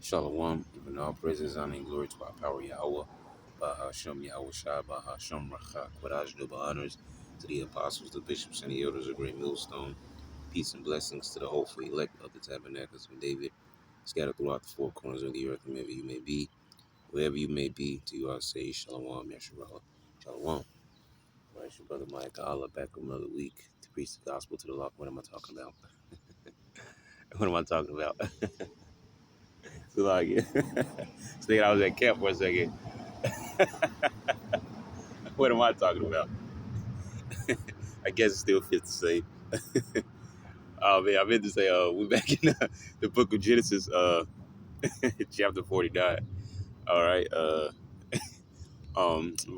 Shalom, giving all praises, honor, and glory to our power Yahweh, Bahashem Yahweh Shai, Bahashem Rachak, Wadaj double honors to the apostles, the bishops, and the elders of Great Millstone. Peace and blessings to the hopeful elect of the tabernacles of David, scattered throughout the four corners of the earth, wherever you may be, wherever you may be. To you I say, Shalom, Yeshua, Shalom. All right, it's your brother Mike Allah back another week to preach the gospel to the lost. What am I talking about? What am I talking about? So like, staying I was at camp for a second. What am I talking about? I guess it still fits the same. Oh man, I meant to say we're back in the book of Genesis, chapter 49. All right.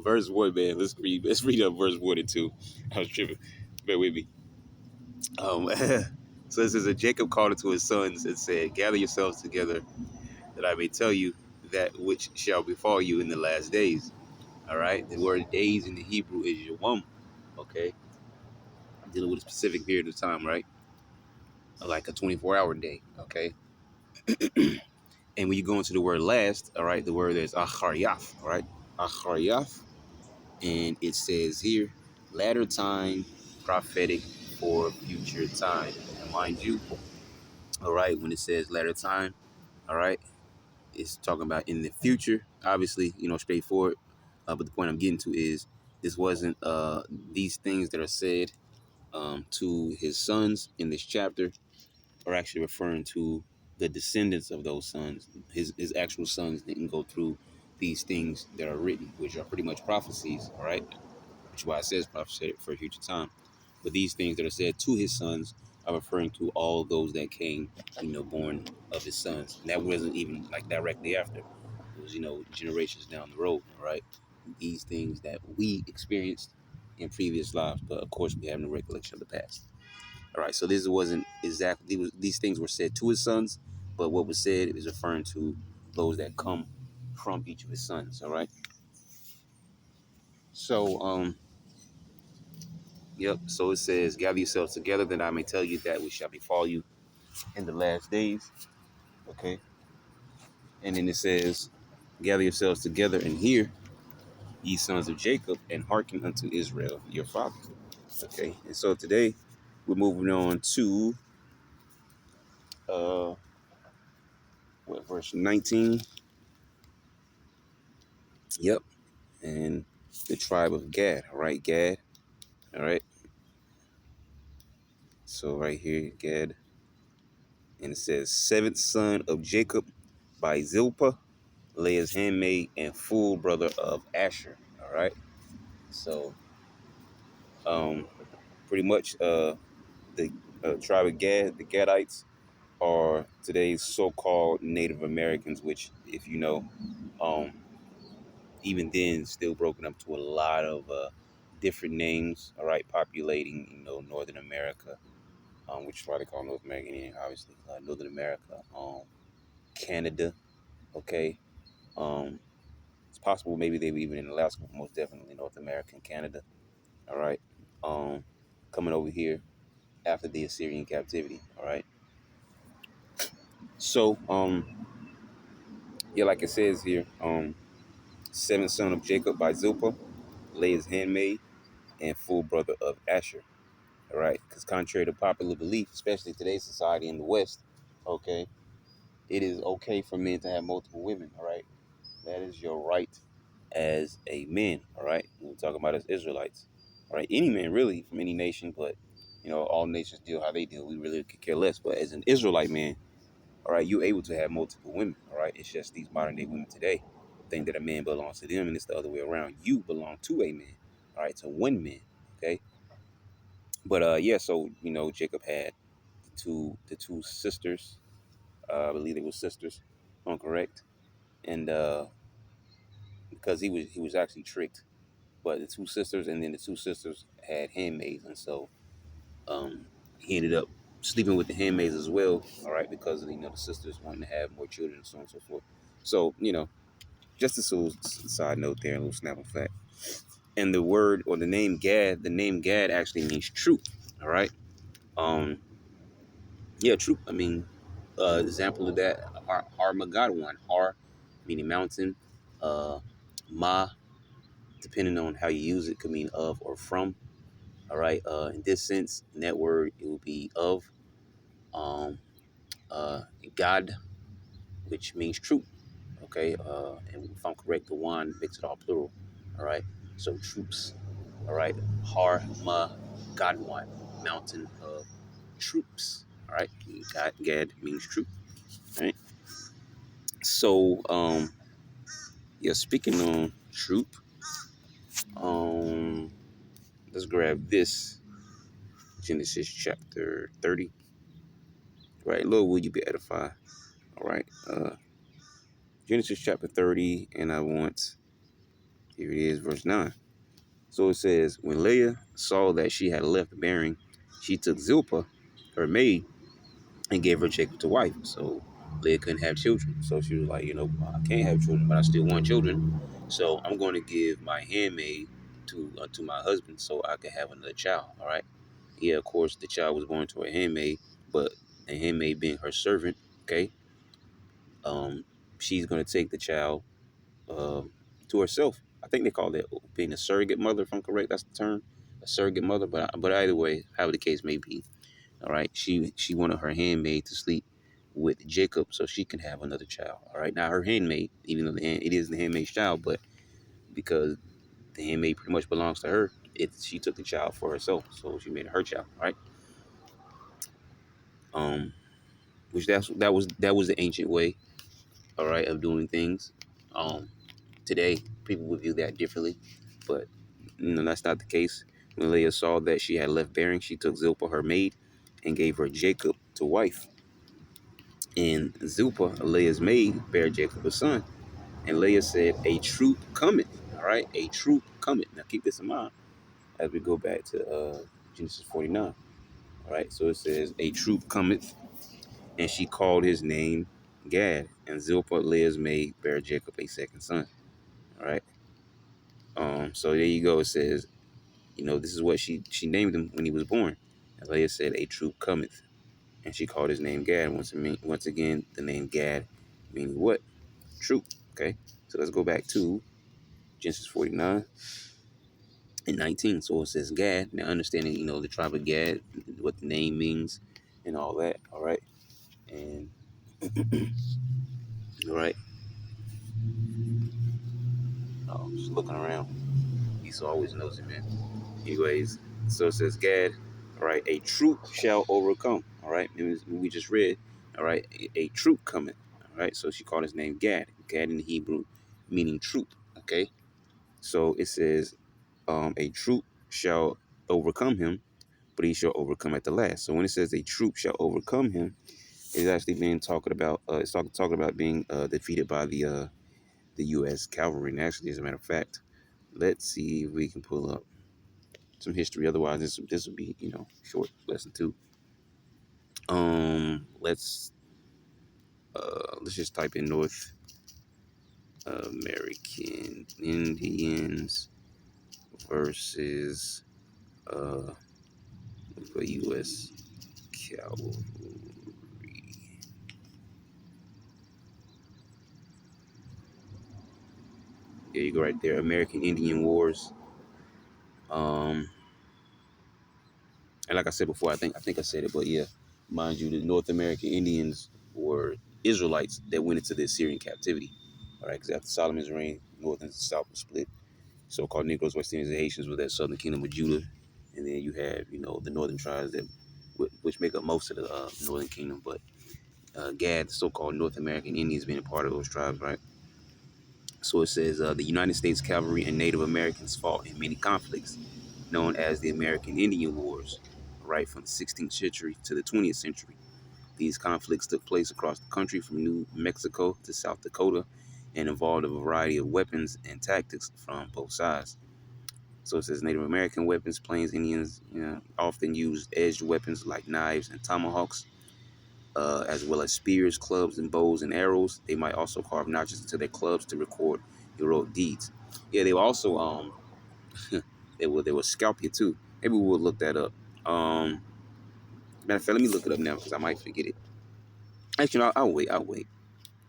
Verse 1, man. Let's read up verse 1 and 2. I was tripping. Bear with me. So it says that Jacob called unto his sons and said, gather yourselves together that I may tell you that which shall befall you in the last days. All right. The word days in the Hebrew is yawam. Okay. Dealing with a specific period of time, right? Like a 24-hour day. Okay. And when you go into the word last, all right, the word is acharyath, all right? Acharyath. And it says here, latter time, prophetic for future time. And mind you, all right, when it says latter time, all right, it's talking about in the future. Obviously, straightforward. But the point I'm getting to is this wasn't these things that are said to his sons in this chapter are actually referring to the descendants of those sons. His actual sons didn't go through these things that are written, which are pretty much prophecies, all right? Which is why it says prophecy for a future time. But these things that are said to his sons are referring to all those that came, born of his sons. And that wasn't even like directly after. It was, generations down the road, all right? These things that we experienced in previous lives, but of course we have no recollection of the past. All right, so this wasn't exactly, these things were said to his sons, but what was said is referring to those that come from each of his sons. All right. So, yep. So it says, gather yourselves together that I may tell you that which shall befall you in the last days. Okay. And then it says, gather yourselves together and hear, ye sons of Jacob, and hearken unto Israel, your father. Okay. And so today we're moving on to, verse 19. Yep. And the tribe of Gad. All right, Gad. All right. So right here, Gad. And it says, seventh son of Jacob by Zilpah, Leah's handmaid and full brother of Asher. All right. So pretty much the tribe of Gad, the Gadites, are today's so-called Native Americans, which, if you know, um, even then still broken up to a lot of different names, all right, populating, Northern America, which is why they call North American Indian, obviously, Northern America, Canada, okay. It's possible maybe they were even in Alaska, but most definitely North America and Canada, all right. Coming over here after the Assyrian captivity, all right. So, yeah, like it says here, seventh son of Jacob by Zilpah, Leah's handmaid, and full brother of Asher. All right, because contrary to popular belief, especially today's society in the West, okay, it is okay for men to have multiple women. All right, that is your right as a man. All right, we're talking about as Israelites. All right, any man really from any nation, but all nations deal how they deal. We really could care less. But as an Israelite man, all right, you're able to have multiple women. All right, it's just these modern day women today think that a man belongs to them, and it's the other way around. You belong to a man. All right, to one man. Okay. But yeah, so Jacob had the two sisters. I believe they were sisters, if I'm correct. And because he was actually tricked. But the two sisters, and then the two sisters had handmaids, and so he ended up sleeping with the handmaids as well. All right, because of the sisters wanting to have more children, and so on and so forth. So just a little side note there, a little snap of fact. And the word or the name Gad actually means troop. All right. Yeah, troop. I mean, Example of that, Har Magadwan. Har meaning mountain. Uh, Ma, depending on how you use it, could mean of or from. All right. In this sense, in that word, it will be of. Um, God, which means truth. Okay. And if I'm correct, the one makes it all plural. All right. So troops. All right. Har Ma Gadwan, mountain of troops. All right. Gad means troop. All right. So, yeah, speaking on troop, um, let's grab this Genesis chapter 30. Right. Lord, will you be edified? All right. Genesis chapter 30, and I want, here it is, verse 9. So it says, when Leah saw that she had left bearing, she took Zilpah, her maid, and gave her Jacob to wife. So Leah couldn't have children. So she was like, I can't have children, but I still want children. So I'm going to give my handmaid to my husband so I can have another child. All right. Yeah, of course, the child was born to a handmaid, but the handmaid being her servant, okay, um, she's going to take the child to herself. I think they call it being a surrogate mother, if I'm correct. That's the term, a surrogate mother. But either way, however the case may be, all right. She wanted her handmaid to sleep with Jacob so she can have another child. All right. Now her handmaid, even though it is the handmaid's child, but because the handmaid pretty much belongs to her, she took the child for herself, so she made it her child. All right. Um, which that was the ancient way. All right, of doing things. Today people would view that differently, but that's not the case. When Leah saw that she had left bearing, she took Zilpah her maid and gave her Jacob to wife. And Zilpah, Leah's maid, bare Jacob a son. And Leah said, a troop cometh. All right, a troop cometh. Now keep this in mind as we go back to Genesis 49. All right, so it says, a troop cometh, and she called his name Gad. And Zilpah, Leah's maid, bare Jacob a second son. All right. So there you go. It says, this is what she named him when he was born. And Leah said, a troop cometh. And she called his name Gad. Once again, the name Gad meaning what? Troop. Okay. So let's go back to Genesis 49 and 19. So it says Gad. Now understanding, the tribe of Gad, what the name means and all that. All right. And all right. Just looking around. He's always knows it, man. Anyways, so it says Gad, all right, a troop shall overcome. All right, we just read, all right, a troop coming. All right, so she called his name Gad. Gad in Hebrew meaning troop. Okay, so it says a troop shall overcome him, but he shall overcome at the last. So when it says a troop shall overcome him, it's actually being talking about talking about being defeated by the U.S. cavalry. And actually, as a matter of fact, let's see if we can pull up some history. Otherwise, this would be short lesson two. Let's just type in North American Indians versus uh the U.S. cavalry. There you go, right there. American Indian Wars. Um, and like I said before, I think I said it, but yeah, mind you, the North American Indians were Israelites that went into the Assyrian captivity. All right, because after Solomon's reign, North and South were split. So-called Negroes, West Indians, and Haitians with that southern kingdom of Judah, and then you have the northern tribes that which make up most of the northern kingdom. But Gad, the so-called North American Indians, being a part of those tribes, right? So it says the United States cavalry and Native Americans fought in many conflicts, known as the American Indian Wars, right from the 16th century to the 20th century. These conflicts took place across the country from New Mexico to South Dakota and involved a variety of weapons and tactics from both sides. So it says Native American weapons, Plains Indians often used edged weapons like knives and tomahawks, as well as spears, clubs, and bows and arrows. They might also carve notches into their clubs to record heroic deeds. Yeah, they were also they were scalp you too. Maybe we'll look that up. Matter of fact, let me look it up now because I might forget it. Actually, I'll wait. I'll wait.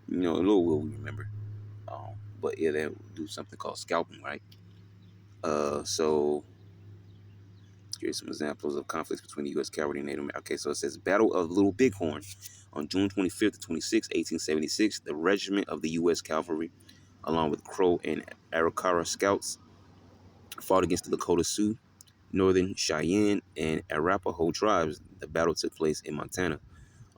You know, a little will we remember. But yeah, they'll do something called scalping, right? So here's some examples of conflicts between the U.S. cavalry and Native American. Okay, so it says Battle of Little Bighorn on June 25th to 26th, 1876. The regiment of the U.S. cavalry, along with Crow and Arikara scouts, fought against the Lakota Sioux, Northern Cheyenne, and Arapaho tribes. The battle took place in Montana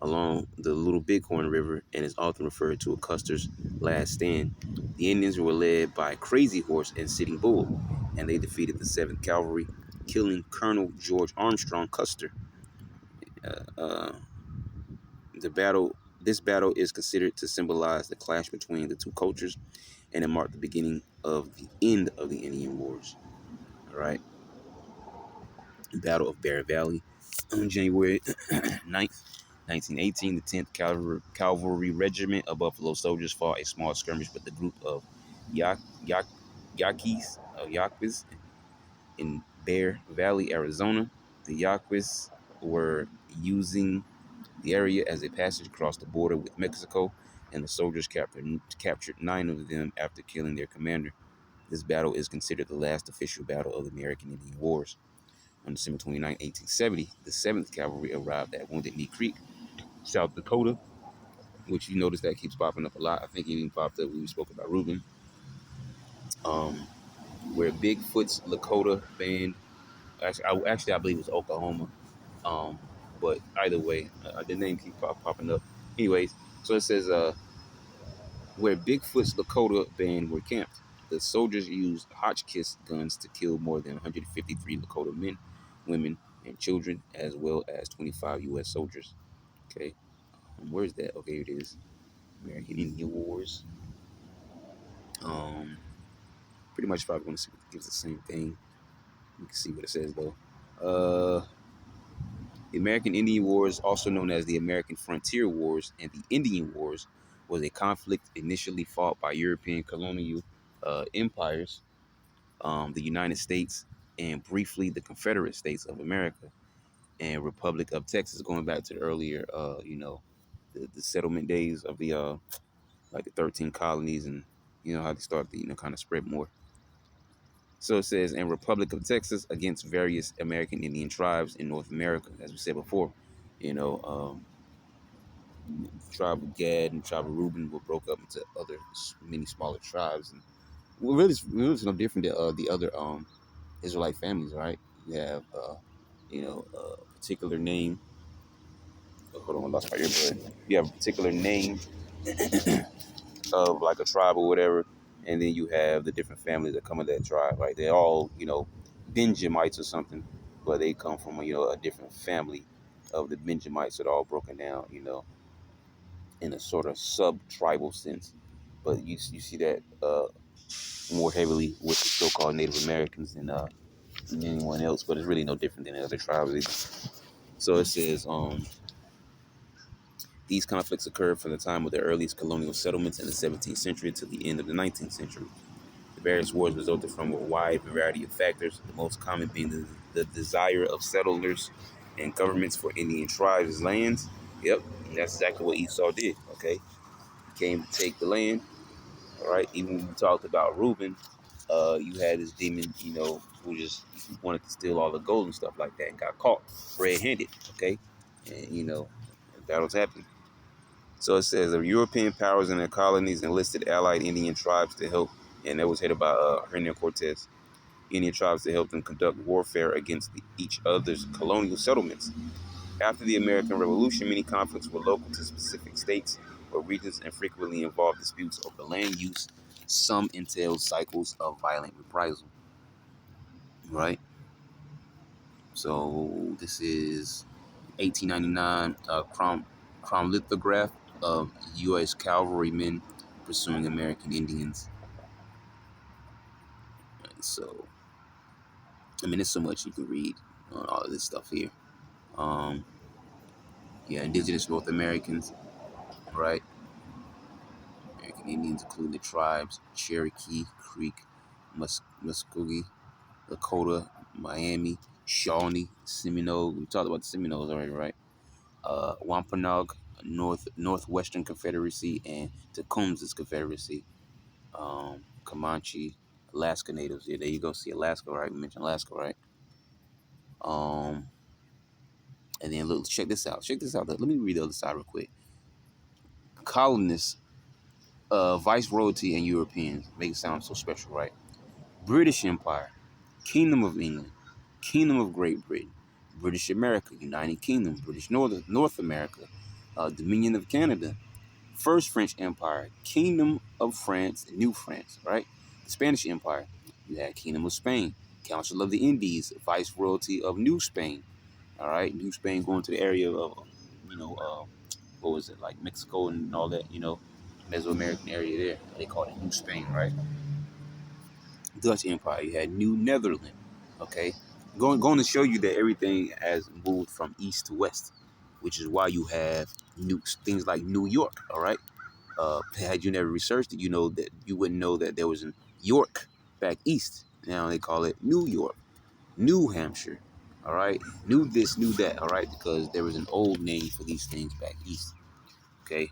along the Little Bighorn River and is often referred to as Custer's Last Stand. The Indians were led by Crazy Horse and Sitting Bull, and they defeated the 7th Cavalry, killing Colonel George Armstrong Custer. Uh, uh, this battle is considered to symbolize the clash between the two cultures, and it marked the beginning of the end of the Indian Wars. All right, Battle of Bear Valley on January 9th, 1918, the 10th Cavalry Regiment of Buffalo Soldiers fought a small skirmish with the group of Yak, Yak, Yaquis in Bear Valley, Arizona. The Yaquis were using the area as a passage across the border with Mexico, and the soldiers captured 9 of them after killing their commander. This battle is considered the last official battle of the American Indian Wars. On December 29, 1870, the 7th Cavalry arrived at Wounded Knee Creek, South Dakota, which you notice that keeps popping up a lot. I think it even popped up when we spoke about Reuben, um, where Bigfoot's Lakota band, actually I believe it was Oklahoma, um, but either way, the name keeps popping up. Anyways, so it says where Bigfoot's Lakota band were camped. The soldiers used Hotchkiss guns to kill more than 153 Lakota men, women, and children, as well as 25 U.S. soldiers. Okay, where's that? Okay, here it is. American Indian Wars. Um, Pretty much probably going to gives the same thing. You can see what it says though. The American Indian Wars, also known as the American Frontier Wars and the Indian Wars, was a conflict initially fought by European colonial empires, the United States, and briefly the Confederate States of America and Republic of Texas, going back to the earlier, the settlement days of the like the 13 colonies, and you know how they start to kind of spread more. So it says, in Republic of Texas against various American Indian tribes in North America, as we said before, you know, tribe of Gad and tribe of Reuben were broke up into other many smaller tribes, and really it's no different than the other Israelite families, right? You have a particular name. Oh, hold on, I lost my earbud. You have a particular name of like a tribe or whatever, and then you have the different families that come in that tribe. Right? They're all Benjamites or something, but they come from a different family of the Benjamites that are all broken down, in a sort of sub-tribal sense. But you see that more heavily with the so-called Native Americans than anyone else. But it's really no different than the other tribes either. So it says these conflicts occurred from the time of the earliest colonial settlements in the 17th century to the end of the 19th century. The various wars resulted from a wide variety of factors, the most common being the desire of settlers and governments for Indian tribes' lands. Yep, and that's exactly what Esau did, okay? He came to take the land, all right? Even when we talked about Reuben, you had this demon, who just wanted to steal all the gold and stuff like that and got caught red-handed, okay? And, battles happen. So it says the European powers and their colonies enlisted allied Indian tribes to help, and that was headed by Hernan Cortez. Indian tribes to help them conduct warfare against each other's colonial settlements. After the American Revolution, many conflicts were local to specific states or regions and frequently involved disputes over land use. Some entailed cycles of violent reprisal. Right? So this is 1899 Crom lithograph of U.S. cavalrymen pursuing American Indians. So, I mean, there's so much you can read on all of this stuff here. Um, yeah, indigenous North Americans, right? American Indians include the tribes Cherokee, Creek, Muskogee, Lakota, Miami, Shawnee, Seminole. We talked about the Seminoles already, right? Wampanoag, Northwestern Confederacy, and Tecumseh's Confederacy. Comanche, Alaska natives. Yeah, there you go. See Alaska, right? We mentioned Alaska, right? Um, and then look, check this out. Check this out. Let me read the other side real quick. Colonists, viceroyalty, and Europeans make it sound so special, right? British Empire, Kingdom of England, Kingdom of Great Britain, British America, United Kingdom, British North America, Dominion of Canada, First French Empire, Kingdom of France, New France, right? The Spanish Empire, you had Kingdom of Spain, Council of the Indies, Viceroyalty of New Spain, all right? New Spain going to the area of, you know, what was it, like Mexico and all that, Mesoamerican area there. They call it New Spain, right? Dutch Empire, you had New Netherland, okay? Going to show you that everything has moved from east to west, which is why you have things like New York, all right? Had you never researched it, you know that you wouldn't know that there was a York back east. Now they call it New York, New Hampshire, all right? New this, new that, all right? Because there was an old name for these things back east, okay?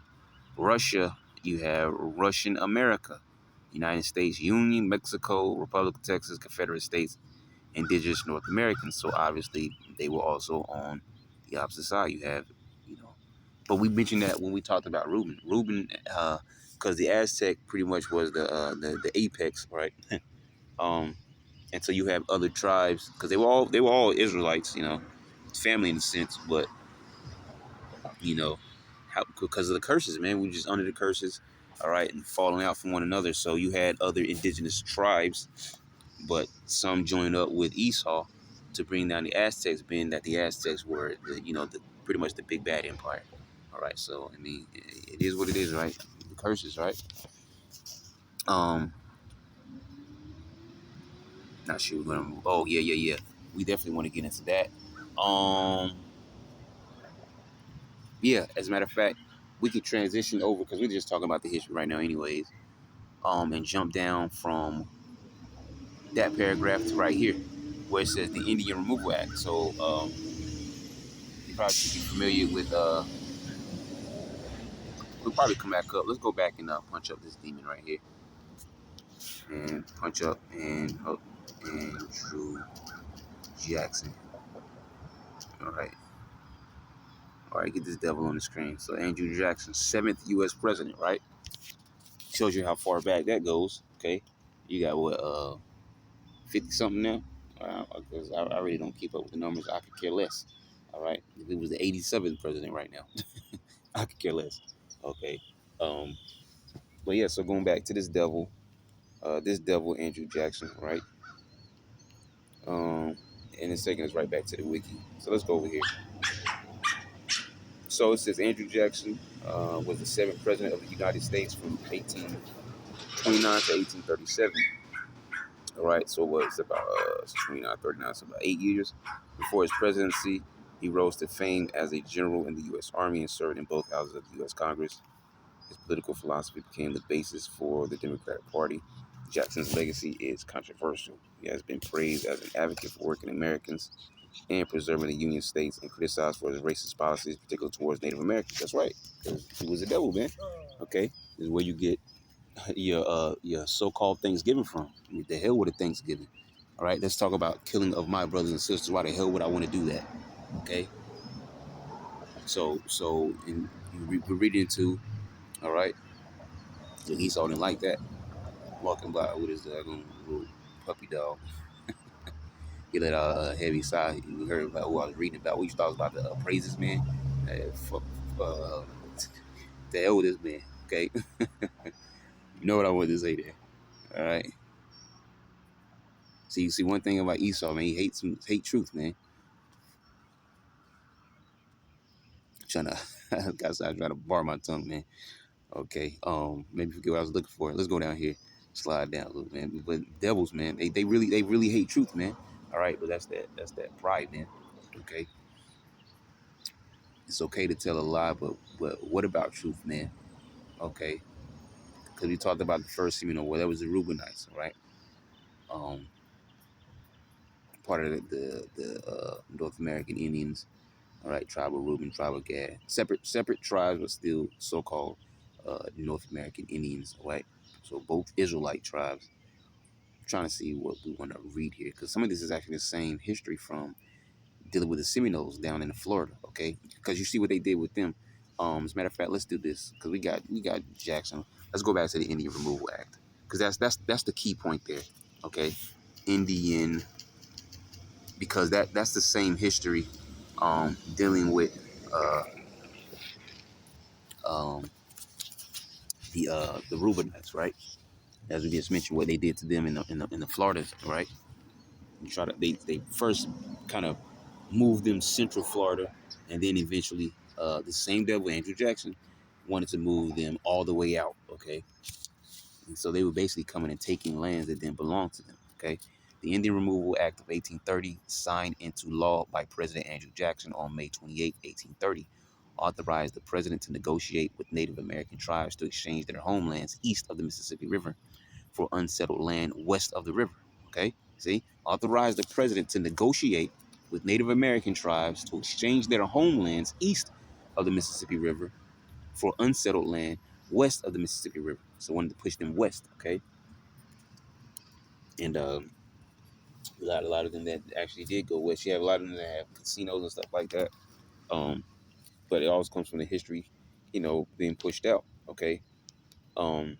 Russia, you have Russian America, United States Union, Mexico, Republic of Texas, Confederate States, Indigenous North Americans. So obviously they were also on the opposite side. You have, but we mentioned that when we talked about Reuben. Reuben, because the Aztec pretty much was the apex, right? um, and so you have other tribes because they were all Israelites, family in a sense, but you know, because of the curses, man. We just under the curses, all right, and falling out from one another. So you had other indigenous tribes, but some joined up with Esau to bring down the Aztecs, being that the Aztecs were, pretty much the big bad empire. All right, so I mean, it is what it is, right? The curses, right? Um, Not sure we're gonna. Oh yeah, yeah, yeah. We definitely want to get into that. Um, yeah. As a matter of fact, we could transition over because we're just talking about the history right now, anyways. And jump down from that paragraph to right here, where it says the Indian Removal Act. So you probably should be familiar with. We'll probably come back up. Let's go back and punch up this demon right here, and punch up and hook Andrew Jackson. All right, get this devil on the screen. So Andrew Jackson, 7th U.S. president, right? Shows you how far back that goes. Okay, you got what 50 something now. Because I really don't keep up with the numbers. I could care less. All right, if it was the 87th president right now, I could care less. Okay, um, but yeah. So going back to this devil Andrew Jackson, right? Um, and it's taking us right back to the wiki. So let's go over here. So it says Andrew Jackson was the 7th president of the United States from 1829 to 1837. All right, so what's about 29, 39, so about 8 years before his presidency, he rose to fame as a general in the U.S. Army and served in both houses of the U.S. Congress. His political philosophy became the basis for the Democratic Party. Jackson's legacy is controversial. He has been praised as an advocate for working Americans and preserving the Union states and criticized for his racist policies, particularly towards Native Americans. That's right, because he was a devil, man. Okay, this is where you get your so-called Thanksgiving from. I mean, the hell with a Thanksgiving. All right, let's talk about killing of my brothers and sisters. Why the hell would I want to do that? Okay, so we're reading into, all right, so Esau didn't like that. Walking by with his little puppy dog. He let out a heavy sigh. You heard about what I was reading about. What you thought about the praises, man? Fuck, uh, the hell with this man. Okay, you know what I wanted to say there. All right. See one thing about Esau, man. He hate truth, man. Trying to, guys, I trying to bar my tongue, man. Okay. Maybe forget what I was looking for. Let's go down here, slide down a little, man. But devils, man, they really hate truth, man. All right, but that's that pride, man. Okay, it's okay to tell a lie, but what about truth, man? Okay, because we talked about the first, well, that was the Reubenites, right? Part of the North American Indians. All right, tribe of Reuben, tribe of Gad, separate tribes, but still so-called North American Indians. Right, so both Israelite tribes. I'm trying to see what we want to read here because some of this is actually the same history from dealing with the Seminoles down in Florida. Okay, because you see what they did with them. As a matter of fact, let's do this because we got Jackson. Let's go back to the Indian Removal Act because that's the key point there. Okay, Indian, because that's the same history dealing with uh, um, the Reubenites, right? As we just mentioned, what they did to them in the Floridas, right? You try to they first kind of moved them central Florida, and then eventually the same devil Andrew Jackson wanted to move them all the way out. Okay, and so they were basically coming and taking lands that didn't belong to them. Okay, the Indian Removal Act of 1830, signed into law by President Andrew Jackson on May 28, 1830, authorized the president to negotiate with Native American tribes to exchange their homelands east of the Mississippi River for unsettled land west of the river. Okay, see, authorized the president to negotiate with Native American tribes to exchange their homelands east of the Mississippi River for unsettled land west of the Mississippi River. So wanted to push them west. Okay, and a lot of them that actually did go west. You have a lot of them that have casinos and stuff like that. Um, but it always comes from the history, being pushed out. Okay. Um,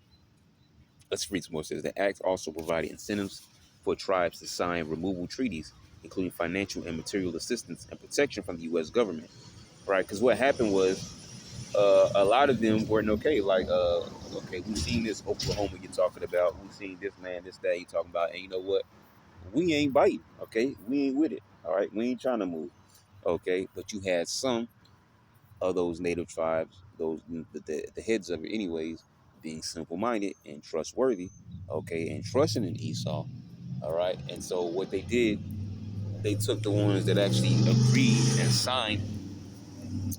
let's read some more. It says the act also provided incentives for tribes to sign removal treaties, including financial and material assistance and protection from the U.S. government. Right? Because what happened was a lot of them weren't okay. Like, okay, we've seen this Oklahoma you're talking about. We've seen this man, this that you're talking about. And you know what? We ain't biting. Okay, we ain't with it. All right, we ain't trying to move. Okay, but you had some of those native tribes, the heads of it, anyways, being simple-minded and trustworthy. Okay, and trusting in Esau. All right, and so what they did, they took the ones that actually agreed and signed.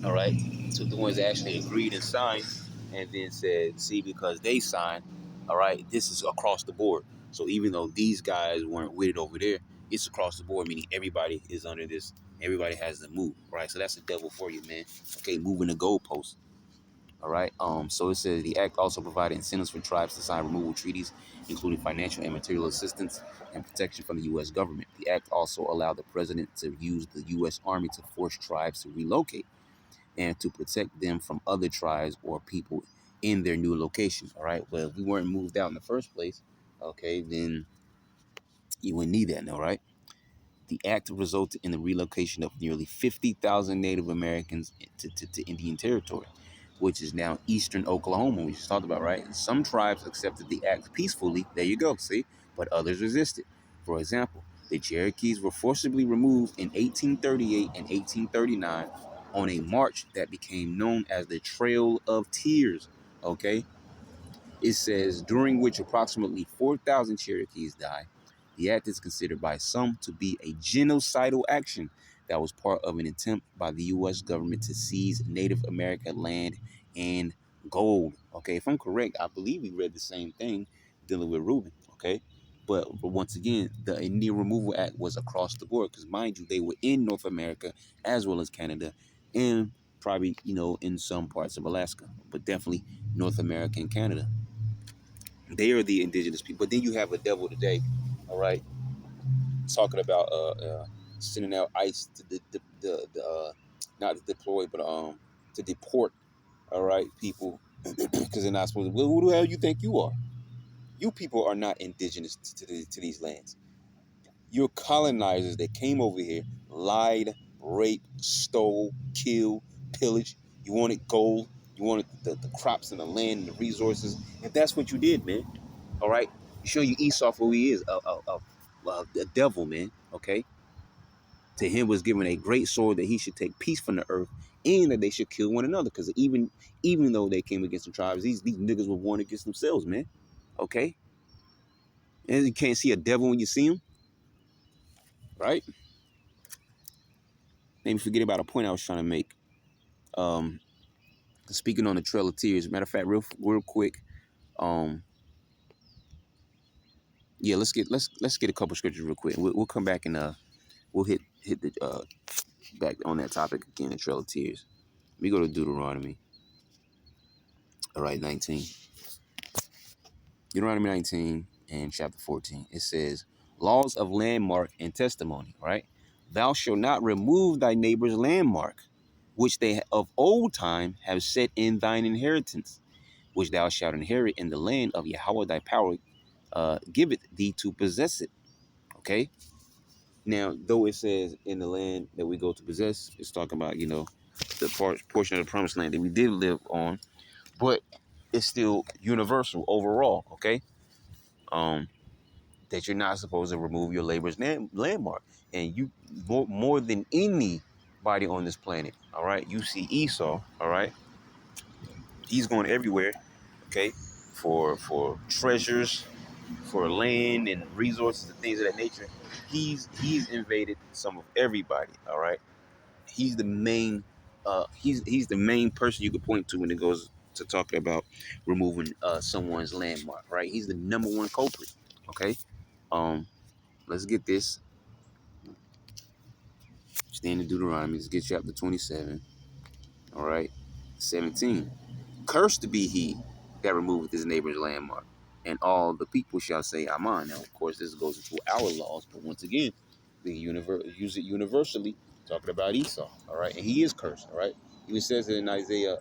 All right, took the ones that actually agreed and signed, and then said, "See, because they signed, all right, this is across the board. So even though these guys weren't with it over there, it's across the board, meaning everybody is under this. Everybody has to move, right? So that's the devil for you, man. Okay, moving the goalposts. All right. So it says the act also provided incentives for tribes to sign removal treaties, including financial and material assistance and protection from the U.S. government. The act also allowed the president to use the U.S. Army to force tribes to relocate and to protect them from other tribes or people in their new location. All right. Well, if we weren't moved out in the first place, okay, then you wouldn't need that, no, right? The act resulted in the relocation of nearly 50,000 Native Americans to Indian Territory, which is now eastern Oklahoma, we just talked about, right? Some tribes accepted the act peacefully. There you go, see? But others resisted. For example, the Cherokees were forcibly removed in 1838 and 1839 on a march that became known as the Trail of Tears, okay? It says, during which approximately 4,000 Cherokees died. The act is considered by some to be a genocidal action that was part of an attempt by the U.S. government to seize Native American land and gold. Okay, if I'm correct, I believe we read the same thing dealing with Reuben. Okay, but once again, the Indian Removal Act was across the board because, mind you, they were in North America as well as Canada and probably, in some parts of Alaska, but definitely North America and Canada. They are the indigenous people. But then you have a devil today, all right, talking about sending out ICE to not to deploy, but to deport, all right, people because they're not supposed to. Well, who the hell you think you are? You people are not indigenous to these lands. You're colonizers that came over here, lied, raped, stole, killed, pillaged. You wanted gold. You wanted the crops and the land and the resources. And that's what you did, man. All right, show you Esau for who he is, a devil, man. Okay, to him was given a great sword that he should take peace from the earth, and that they should kill one another. Because even though they came against the tribes, these niggas were warned against themselves, man. Okay, and you can't see a devil when you see him, right? Made me forget about a point I was trying to make. Um, speaking on the Trail of Tears. Matter of fact, real quick. Um, yeah, let's get a couple scriptures real quick. We'll come back and we'll hit the back on that topic again, the Trail of Tears. We go to Deuteronomy. All right, 19. Deuteronomy 19 and chapter 14. It says, laws of landmark and testimony, right? Thou shalt not remove thy neighbor's landmark, which they of old time have set in thine inheritance, which thou shalt inherit in the land of Yahweh thy power giveth thee to possess it. Okay. Now, though it says in the land that we go to possess, it's talking about, the portion of the promised land that we did live on, but it's still universal overall. Okay. Um, that you're not supposed to remove your labor's landmark. And you, more than anybody on this planet, all right, you see Esau, all right, he's going everywhere, okay, for treasures, for land and resources and things of that nature. He's invaded some of everybody, all right. He's the main he's the main person you could point to when it goes to talking about removing someone's landmark, right? He's the number one culprit, okay. um let's get this. Stand in Deuteronomy. Let's get chapter 27. All right. 17. Cursed be he that removeth his neighbor's landmark, and all the people shall say, Amen. Now, of course, this goes into our laws, but once again, the use it universally, talking about Esau. All right. And he is cursed. All right. Even says it in Isaiah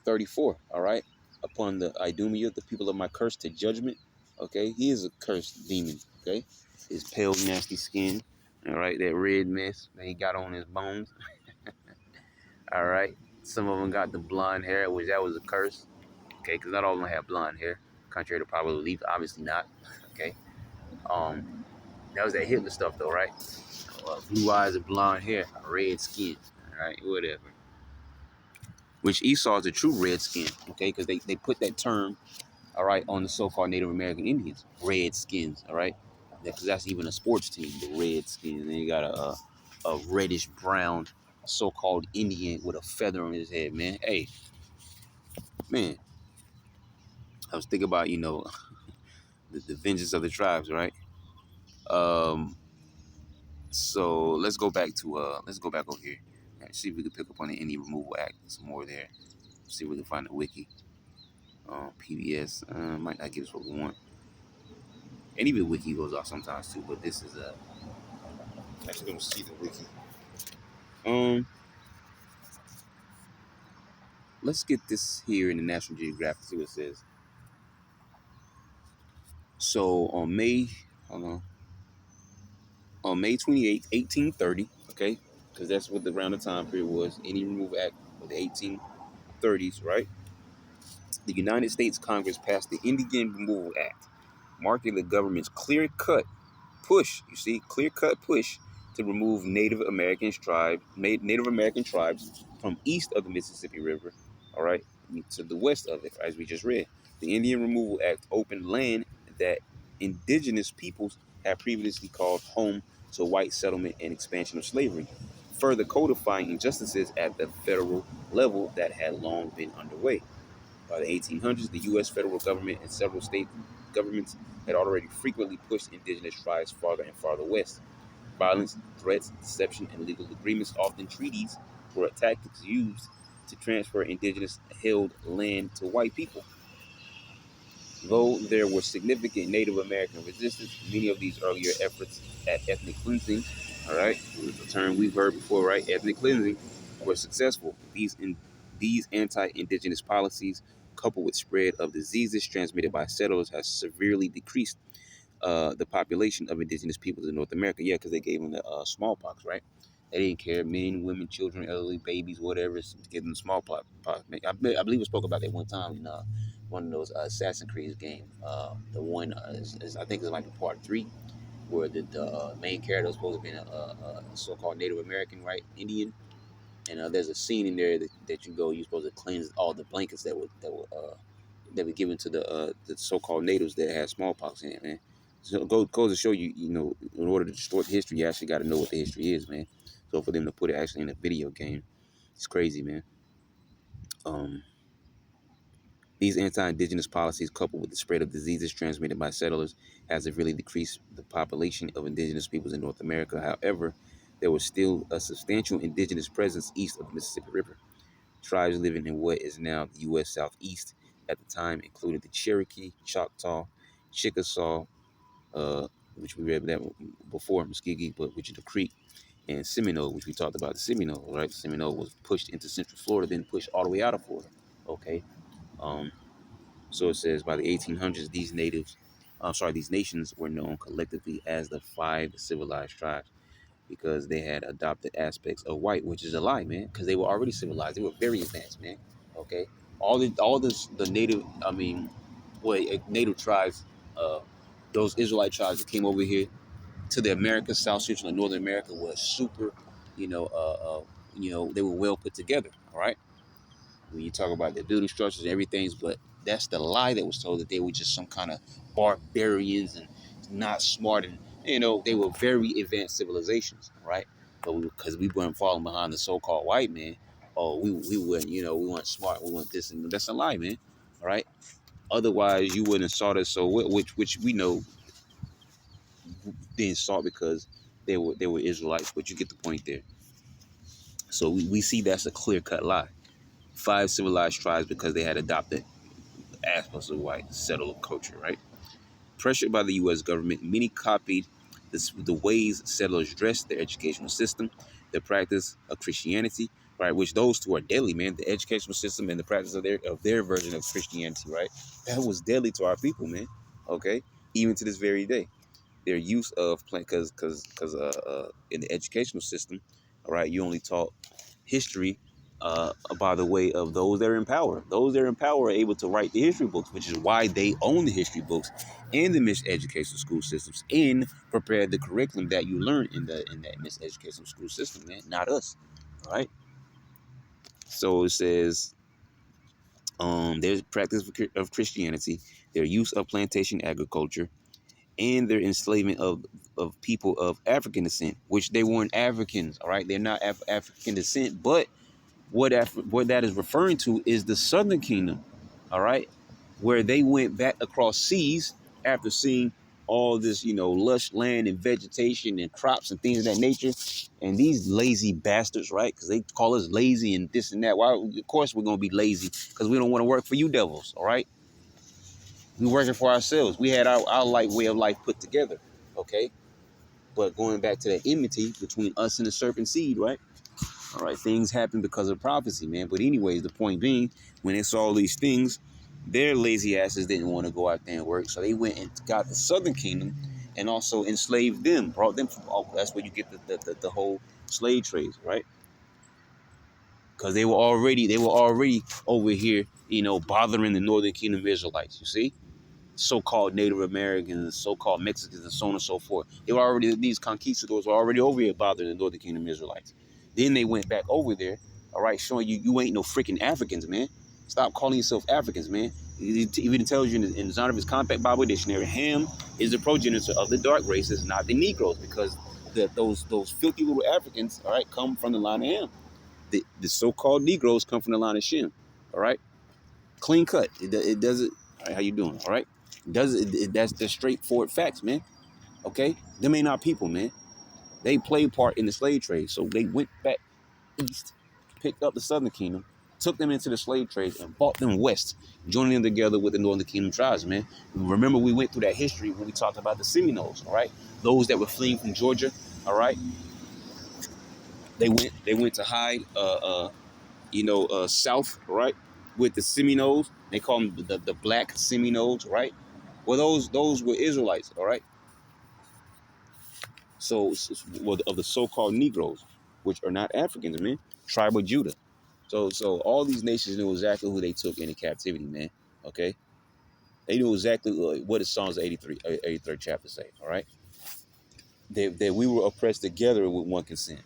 34. All right. Upon the Idumea, the people of my curse to judgment. Okay. He is a cursed demon. Okay. His pale, nasty skin. All right. That red mess that he got on his bones. All right. Some of them got the blonde hair, which that was a curse. Okay. Because not all of them have blonde hair. Contrary to popular belief. Obviously not. Okay. That was that Hitler stuff though, right? Blue eyes and blonde hair, red skin. All right. Whatever. Which Esau is a true red skin. Okay. Because they put that term, all right, on the so-called Native American Indians, Redskins, all right, because that's even a sports team, the Redskins. And then you got a reddish brown so-called Indian with a feather on his head, man. Hey, man, I was thinking about the vengeance of the tribes, right? Um, so let's go back over here and see if we can pick up on the Indian Removal Act. Some more there. See if we can find the wiki. PBS might not give us what we want. And even wiki goes off sometimes too, but this is actually gonna see the wiki. Um, let's get this here in the National Geographic. See what it says. So hold on May 28th, 1830. Okay, because that's what the around the time period was. Indian Removal Act of the 1830s, right? The United States Congress passed the Indian Removal Act, marking the government's clear-cut push. You see, clear-cut push to remove Native American tribes from east of the Mississippi River. All right, to the west of it, as we just read. The Indian Removal Act opened land that indigenous peoples had previously called home to white settlement and expansion of slavery, further codifying injustices at the federal level that had long been underway. By the 1800s, the U.S. federal government and several state governments had already frequently pushed indigenous tribes farther and farther west. Violence, threats, deception, and legal agreements, often treaties, were tactics used to transfer indigenous held land to white people. Though there was significant Native American resistance, many of these earlier efforts at ethnic cleansing, all right, a term we've heard before, right? Ethnic cleansing, were successful. These anti-indigenous policies, coupled with spread of diseases transmitted by settlers, has severely decreased the population of indigenous peoples in North America. Yeah, because they gave them the smallpox, right? They didn't care. Men, women, children, elderly, babies, whatever, give them smallpox. I believe we spoke about that one time in one of those Assassin's Creed games. The one I think it's like a part 3, where the main character was supposed to be a so-called Native American, right, Indian. And there's a scene in there that you're supposed to cleanse all the blankets that were given to the so-called natives that had smallpox in it, man. So it goes to show you, in order to distort history, you actually got to know what the history is, man. So for them to put it actually in a video game, it's crazy, man. Um, these anti-indigenous policies, coupled with the spread of diseases transmitted by settlers, has really decreased the population of indigenous peoples in North America. However, there was still a substantial indigenous presence east of the Mississippi River. Tribes living in what is now the U.S. Southeast at the time included the Cherokee, Choctaw, Chickasaw, uh, which we read that before, Muskegee, but which is the Creek, and Seminole, which we talked about the Seminole, right? Seminole was pushed into Central Florida, then pushed all the way out of Florida. Okay. Um, so it says by the 1800s, these nations were known collectively as the five civilized tribes because they had adopted aspects of white, which is a lie, man, because they were already civilized. They were very advanced, man. Okay. The native, native tribes, uh, those Israelite tribes that came over here to the Americas, South Central and Northern America was super, you know, they were well put together. All right. When you talk about the building structures and everything, but that's the lie that was told, that they were just some kind of barbarians and not smart, and they were very advanced civilizations, right? But because we weren't falling behind the so-called white man, oh, we weren't, we weren't smart, we weren't this, and that's a lie, man. All right. Otherwise, you wouldn't have sought us. So which we know didn't sought because they were Israelites. But you get the point there. So we see that's a clear cut lie. Five civilized tribes because they had adopted aspects of white settler culture, right? Pressured by the U.S. government, many copied the ways settlers dressed, their educational system, the practice of Christianity, right? Which those two are deadly, man. The educational system and the practice of their version of Christianity, right? That was deadly to our people, man. Okay, even to this very day, their use of because in the educational system, all right, you only taught history by the way of those that are in power. Those that are in power are able to write the history books, which is why they own the history books and the miseducational school systems and prepare the curriculum that you learn in that miseducational school system, man. Not us. All right. So it says there's practice of Christianity, their use of plantation agriculture, and their enslavement of people of African descent, which they weren't Africans. All right. They're not African descent, but what that is referring to is the Southern Kingdom, all right, where they went back across seas after seeing all this, lush land and vegetation and crops and things of that nature. And these lazy bastards, right? Because they call us lazy and this and that. Why? Of course we're gonna be lazy because we don't want to work for you devils, all right? We're working for ourselves. We had our way of life put together, okay? But going back to that enmity between us and the serpent seed, right? All right, things happen because of prophecy, man. But anyways, the point being, when they saw all these things, their lazy asses didn't want to go out there and work, so they went and got the Southern Kingdom, and also enslaved them, brought them from. Oh, that's where you get the whole slave trades, right? Because they were already over here, bothering the Northern Kingdom Israelites. You see, so-called Native Americans, so-called Mexicans, and so on and so forth. These conquistadors were already over here bothering the Northern Kingdom Israelites. Then they went back over there, all right, showing you ain't no freaking Africans, man. Stop calling yourself Africans, man. It even tells you in the Zondervan's Compact Bible Dictionary, Ham is the progenitor of the dark races, not the Negroes, because those filthy little Africans, all right, come from the line of Ham. The so-called Negroes come from the line of Shem, all right? Clean cut. It does it. All right, how you doing? All right. That's the straightforward facts, man. Okay. Them ain't our people, man. They played part in the slave trade, so they went back east, picked up the Southern Kingdom, took them into the slave trade, and brought them west, joining them together with the Northern Kingdom tribes, man. Remember, we went through that history when we talked about the Seminoles, all right? Those that were fleeing from Georgia, all right? They went to hide south, right, with the Seminoles. They call them the Black Seminoles, right? Well, those were Israelites, all right. So, well, of the so-called Negroes, which are not Africans, man, tribe of Judah. So all these nations knew exactly who they took into captivity, man. Okay, they knew exactly what does Psalms 83rd chapter say. All right, that we were oppressed together with one consent,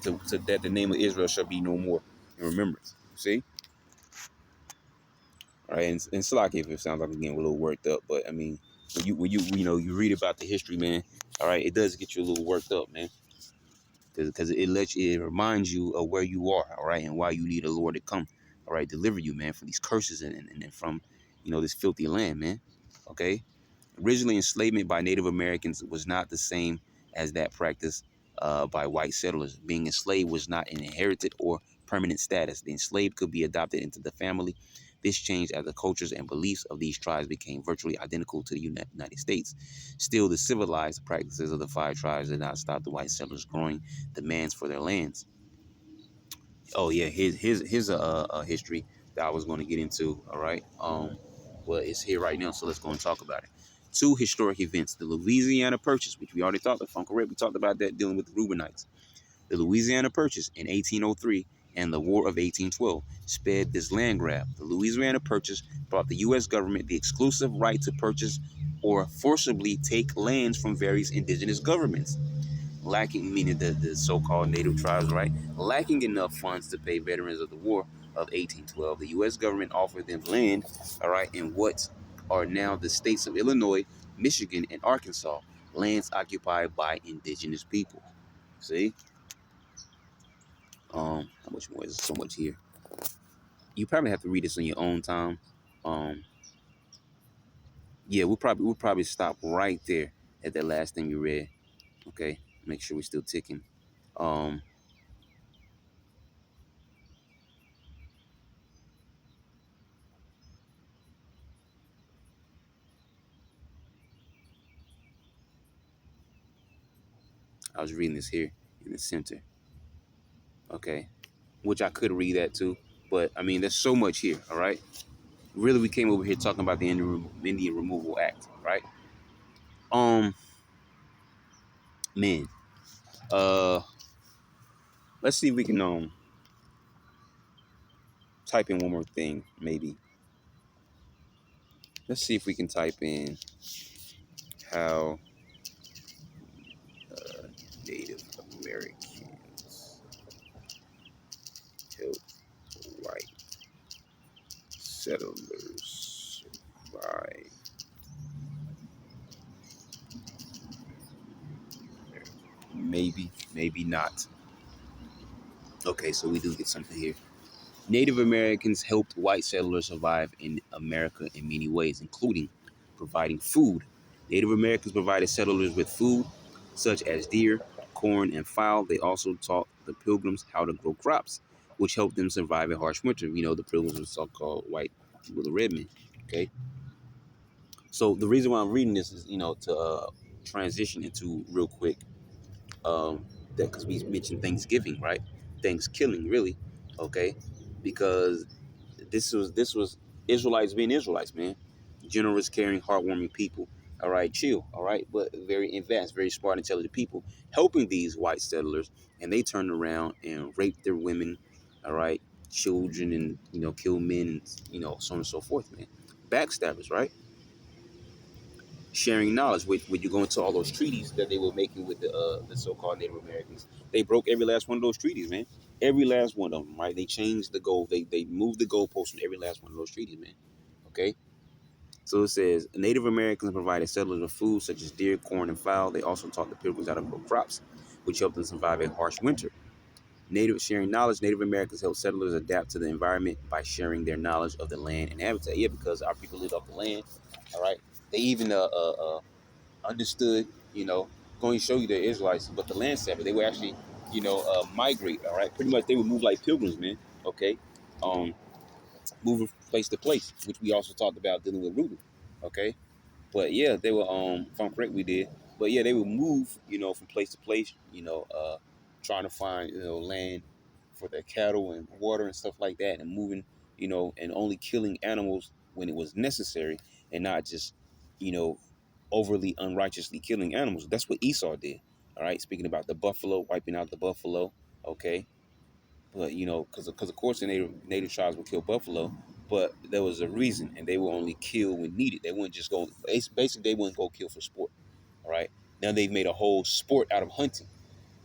to that the name of Israel shall be no more in remembrance. See. All right, and Salaki, if it sounds like I'm getting a little worked up, but I mean, when you read about the history, man, all right, it does get you a little worked up, man, because it reminds you of where you are, all right, and why you need a Lord to come, all right, deliver you, man, from these curses and from, this filthy land, man. Okay, originally enslavement by Native Americans was not the same as that practice by white settlers. Being enslaved was not an inherited or permanent status. The enslaved could be adopted into the family. This changed as the cultures and beliefs of these tribes became virtually identical to the United States. Still, the civilized practices of the five tribes did not stop the white settlers' growing demands for their lands. Oh yeah, here's a history that I was going to get into. All right, well it's here right now, so let's go and talk about it. Two historic events: the Louisiana Purchase, which we already talked about. If I'm correct, we talked about that dealing with the Reubenites. The Louisiana Purchase in 1803 and the War of 1812 sped this land grab. The Louisiana Purchase brought the U.S. government the exclusive right to purchase or forcibly take lands from various indigenous governments lacking, meaning the so-called native tribes, right? Lacking enough funds to pay veterans of the War of 1812, the U.S. government offered them land, all right, in what are now the states of Illinois, Michigan, and Arkansas, lands occupied by indigenous people. See, how much more is so much here? You probably have to read this on your own time. Um, yeah, we'll probably stop right there at that last thing you read. Okay, make sure we're still ticking. Um, I was reading this here in the center. Okay, which I could read that too, but I mean, there's so much here. All right, really, we came over here talking about the Indian Removal Act, right? Um, man, uh, let's see if we can type in one more thing, maybe. Let's see if we can type in how Native Americans help white settlers survive. Maybe, maybe not. Okay, so we do get something here. Native Americans helped white settlers survive in America in many ways, including providing food. Native Americans provided settlers with food, such as deer, corn, and fowl. They also taught the pilgrims how to grow crops, which helped them survive a harsh winter. You know, the pilgrims were so-called white people, the red men. Okay, so the reason why I'm reading this is, to transition into real quick that because we mentioned Thanksgiving, right? Thanksgiving, really, okay? Because this was Israelites being Israelites, man. Generous, caring, heartwarming people. All right, chill. All right, but very advanced, very smart, intelligent people helping these white settlers, and they turned around and raped their women. All right, children, and kill men, and so on and so forth, man. Backstabbers, right? Sharing knowledge. When you go into all those treaties that they were making with the so-called Native Americans, they broke every last one of those treaties, man. Every last one of them, right? They changed the goal. They moved the goalposts on every last one of those treaties, man. Okay. So it says Native Americans provided settlers with food such as deer, corn, and fowl. They also taught the pilgrims how to grow crops, which helped them survive a harsh winter. Native sharing knowledge. Native Americans helped settlers adapt to the environment by sharing their knowledge of the land and habitat. Yeah, because our people lived off the land. All right. They even understood, going to show you the Israelites, but the land sabbath, they would actually, migrate. All right, pretty much they would move like pilgrims, man. Okay, um, moving from place to place, which we also talked about dealing with Reuben. Okay, but yeah, they were if I'm correct, we did. But yeah, they would move, from place to place, trying to find, land for their cattle and water and stuff like that, and moving, and only killing animals when it was necessary, and not just, you know, overly unrighteously killing animals. That's what Esau did. All right, speaking about the buffalo, wiping out the buffalo. Okay, but because of course the native tribes would kill buffalo, but there was a reason, and they would only kill when needed. They wouldn't just go. Basically, they wouldn't go kill for sport. All right. Now they've made a whole sport out of hunting.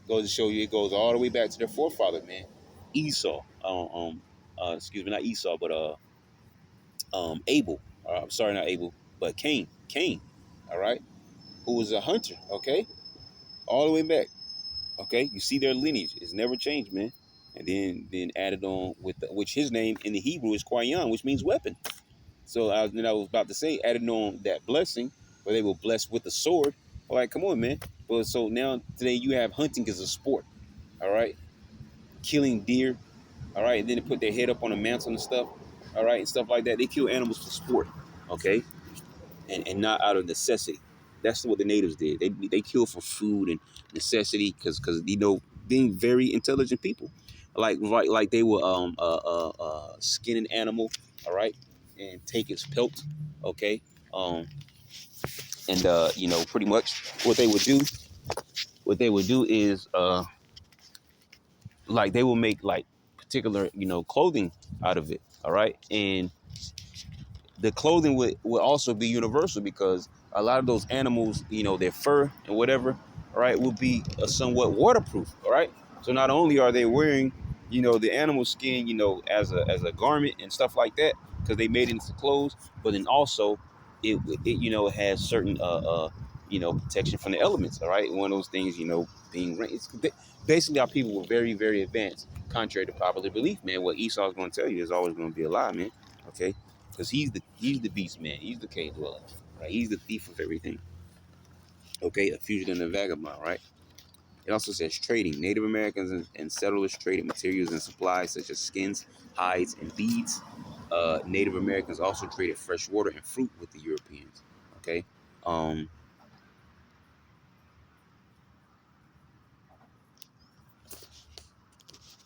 Goes to show you, it goes all the way back to their forefather, man. Esau. Excuse me, not Esau, but Abel. I'm sorry, not Abel, but Cain. Cain. All right, who was a hunter. Okay, all the way back. Okay, you see their lineage is never changed, man. And then added on with which his name in the Hebrew is Quayan, which means weapon. So I was about to say, added on that blessing where they were blessed with the sword. Like, come on, man. But so now today you have hunting as a sport. All right, killing deer. All right, and then they put their head up on a mantle and stuff. All right, and stuff like that. They kill animals for sport. Okay, and not out of necessity. That's what the natives did. They kill for food and necessity because being very intelligent people, like they will skin an animal, all right, and take its pelt, okay, um and pretty much what they would do is like they will make like particular clothing out of it, all right, and the clothing would also be universal because a lot of those animals, their fur and whatever, all right, will be somewhat waterproof, all right. So not only are they wearing, the animal skin, as a garment and stuff like that, because they made it into clothes, but then also it has certain protection from the elements, all right. One of those things, being it's basically our people were very, very advanced, contrary to popular belief, man. What Esau's going to tell you is always going to be a lie, man. Okay, because he's the beast man. He's the cave dweller, right? He's the thief of everything. Okay, a fugitive and a vagabond, right? It also says trading. Native Americans and settlers traded materials and supplies such as skins, hides, and beads. Native Americans also traded fresh water and fruit with the Europeans. Okay. Um,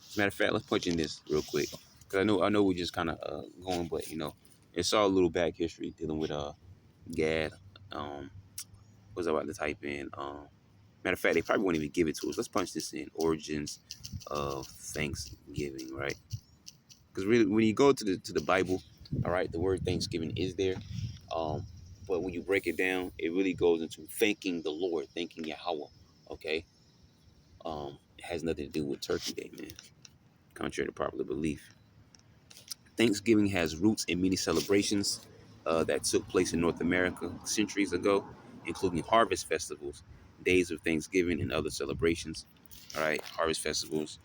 as a matter of fact, let's punch in this real quick because I know we're just kind of going, but it's all a little back history dealing with Gad. Was I about to type in? Matter of fact, they probably won't even give it to us. Let's punch this in. Origins of Thanksgiving, right? Because really, when you go to the Bible, all right, the word Thanksgiving is there. Um, but when you break it down, it really goes into thanking the Lord, thanking Yahweh. Okay. It has nothing to do with Turkey Day, man. Contrary to popular belief, Thanksgiving has roots in many celebrations that took place in North America centuries ago, including harvest festivals, days of Thanksgiving, and other celebrations. All right, harvest festivals.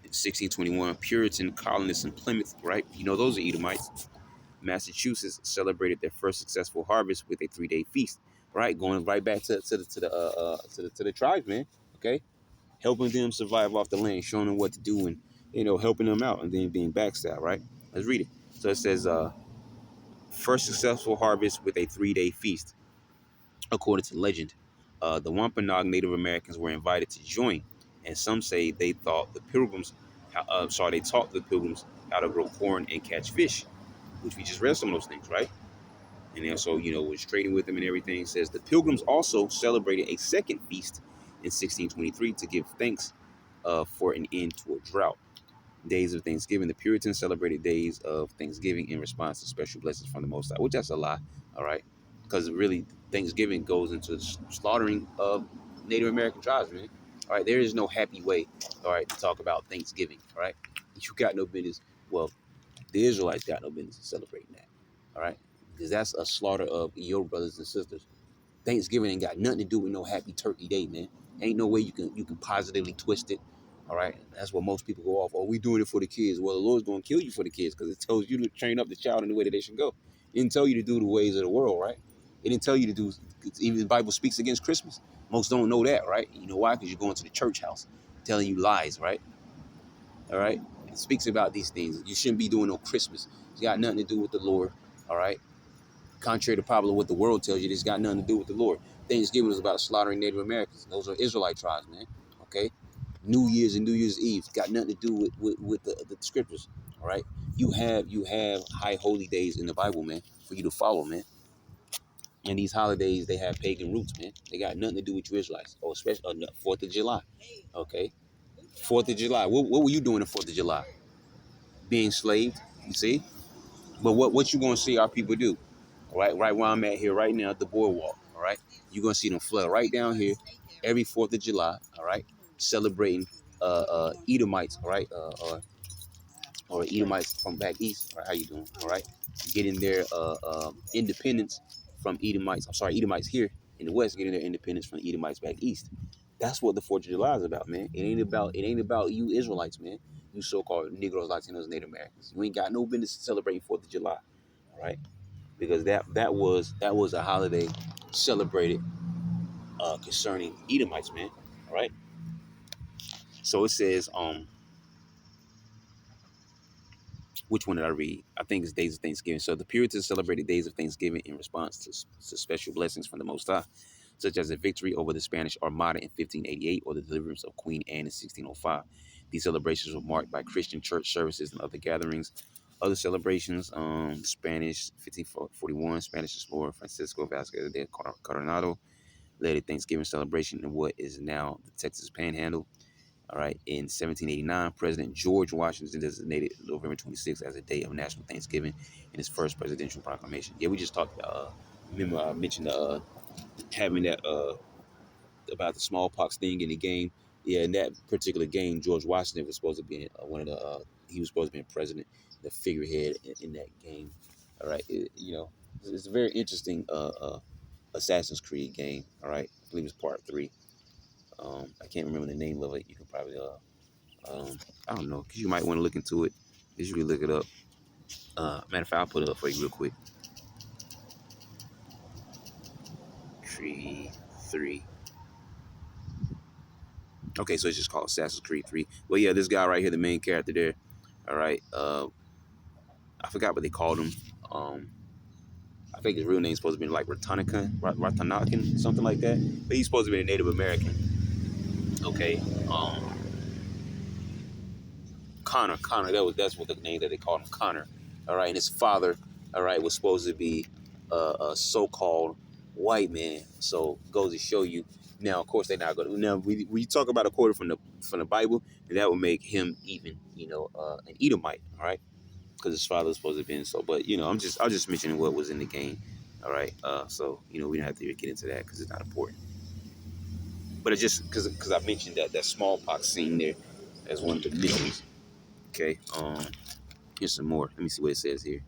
In 1621, Puritan colonists in Plymouth, right? Those are Edomites. Massachusetts celebrated their first successful harvest with a 3-day feast. Right, going right back to the tribes, man. Okay, helping them survive off the land, showing them what to do, and helping them out, and then being backstabbed. Right. Let's read it. So it says, first successful harvest with a 3-day feast, according to legend. The Wampanoag Native Americans were invited to join, and some say they thought the pilgrims, they taught the pilgrims how to grow corn and catch fish, which we just read some of those things, right? And also, was trading with them and everything. It says the pilgrims also celebrated a second feast in 1623 to give thanks for an end to a drought. Days of Thanksgiving. The Puritans celebrated days of Thanksgiving in response to special blessings from the Most High, which that's a lie, all right? Because really, Thanksgiving goes into the slaughtering of Native American tribes, man. All right, there is no happy way, all right, to talk about Thanksgiving, all right? You got no business. Well, the Israelites got no business celebrating that, all right? Because that's a slaughter of your brothers and sisters. Thanksgiving ain't got nothing to do with no happy turkey day, man. Ain't no way you can positively twist it. All right. That's what most people go off. Oh, we doing it for the kids. Well, the Lord's gonna kill you for the kids because it tells you to train up the child in the way that they should go. It didn't tell you to do the ways of the world, right? It didn't tell you to do, even the Bible speaks against Christmas. Most don't know that, right? You know why? Because you're going to the church house telling you lies, right? All right. It speaks about these things. You shouldn't be doing no Christmas. It's got nothing to do with the Lord. All right. Contrary to probably what the world tells you, this got nothing to do with the Lord. Thanksgiving was about slaughtering Native Americans. Those are Israelite tribes, man. Okay? New Year's and New Year's Eve got nothing to do with the scriptures. All right? You have high holy days in the Bible, man, for you to follow, man. And these holidays, they have pagan roots, man. They got nothing to do with you Israelites, or especially 4th of July. Okay? 4th of July. What were you doing the 4th of July? Being enslaved, you see? But what you gonna see our people do? Right where I'm at here right now at the boardwalk. All right, you're gonna see them flood right down here every 4th of July. All right, celebrating Edomites. All right, or Edomites from back east. All right, how you doing? All right, getting their independence from Edomites. I'm sorry, Edomites here in the west getting their independence from Edomites back east. That's what the 4th of July is about, man. It ain't about you Israelites, man. You so-called Negroes, Latinos, Native Americans. You ain't got no business celebrating 4th of July. All right, because that was a holiday celebrated concerning Edomites, man. All right. So it says, which one did I read? I think it's Days of Thanksgiving. So the Puritans celebrated days of Thanksgiving in response to special blessings from the Most High, such as the victory over the Spanish Armada in 1588 or the deliverance of Queen Anne in 1605. These celebrations were marked by Christian church services and other gatherings. Other celebrations, Spanish 1541, Spanish explorer Francisco Vasquez de Coronado led a Thanksgiving celebration in what is now the Texas Panhandle. All right. In 1789, President George Washington designated November 26th as a day of national Thanksgiving in his first presidential proclamation. Yeah, we just talked. Remember, I mentioned having that about the smallpox thing in the game. Yeah, in that particular game, George Washington was supposed to be one of the. He was supposed to be a president, the figurehead in that game. All right, it's a very interesting Assassin's Creed game. All right, I believe it's part 3. I can't remember the name of it. You can probably I don't know, because you might want to look into it. You can look it up. Matter of fact, I'll put it up for you real quick. Creed 3. Okay, so it's just called Assassin's Creed 3. Well, yeah, this guy right here, the main character there. All right. I forgot what they called him. Um, I think his real name's supposed to be like Ratanakan, something like that. But he's supposed to be a Native American. Okay. Connor. That's what the name that they called him, Connor. All right, and his father, all right, was supposed to be a so-called white man. So goes to show you. Now, of course, they're not going to. Now, we talk about a quarter from the Bible, and that would make him even, an Edomite. All right, because his father was supposed to have been so. But I'm just mentioning what was in the game. All right, so we don't have to get into that because it's not important. But it's just because I mentioned that smallpox scene there as one of the missions. Okay. Here's some more. Let me see what it says here.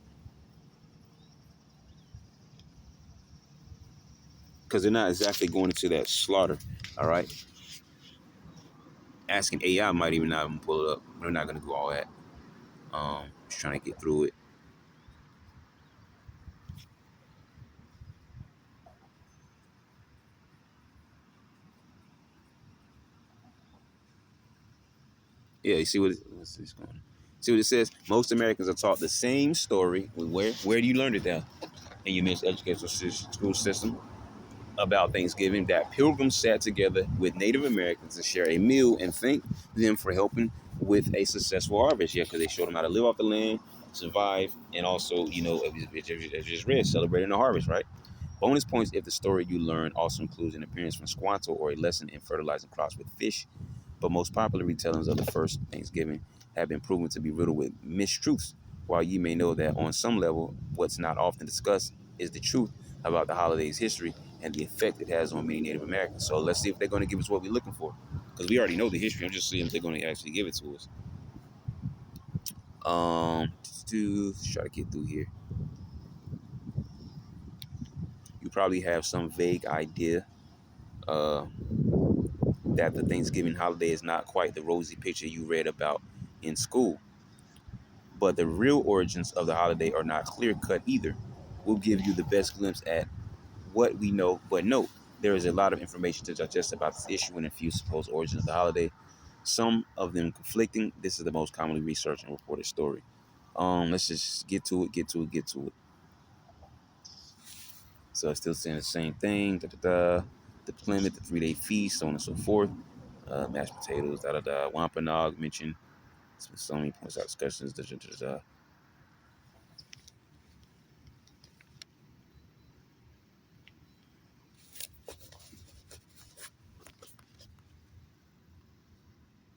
Because they're not exactly going into that slaughter. All right. Asking AI might even not even pull it up. We're not going to do all that. Just trying to get through it. Yeah, you see what's this going? See what it says? Most Americans are taught the same story. Where do you learn it now? In your educational school system about Thanksgiving, that pilgrims sat together with Native Americans to share a meal and thank them for helping with a successful harvest. Yeah, because they showed them how to live off the land, survive, and also, as you just read, celebrating the harvest, right? Bonus points if the story you learn also includes an appearance from Squanto or a lesson in fertilizing crops with fish. But most popular retellings of the first Thanksgiving have been proven to be riddled with mistruths. While you may know that on some level, what's not often discussed is the truth about the holiday's history and the effect it has on many Native Americans. So let's see if they're going to give us what we're looking for. Because we already know the history. I'm just seeing if they're going to actually give it to us. Let's try to get through here. You probably have some vague idea uh, that the Thanksgiving holiday is not quite the rosy picture you read about in school. But the real origins of the holiday are not clear-cut either. We'll give you the best glimpse at what we know, but note, there is a lot of information to digest about this issue and a few supposed origins of the holiday, some of them conflicting. This is the most commonly researched and reported story. Let's just get to it. So it's still saying the same thing. The Plymouth, the 3-day feast, so on and so forth. Mashed potatoes, Wampanoag mentioned. Smithsonian points out discussions.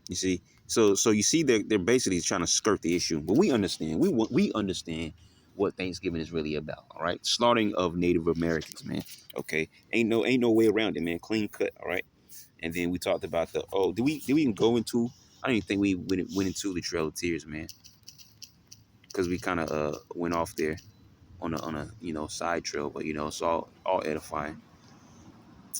You see, so you see they're basically trying to skirt the issue, but we understand. We understand what Thanksgiving is really about. All right, slaughtering of Native Americans, man. Okay, ain't no way around it, man. Clean cut. All right, and then we talked about did we even go into? I don't even think we went into the Trail of Tears, man, because we kind of went off there on a side trail, but it's all edifying.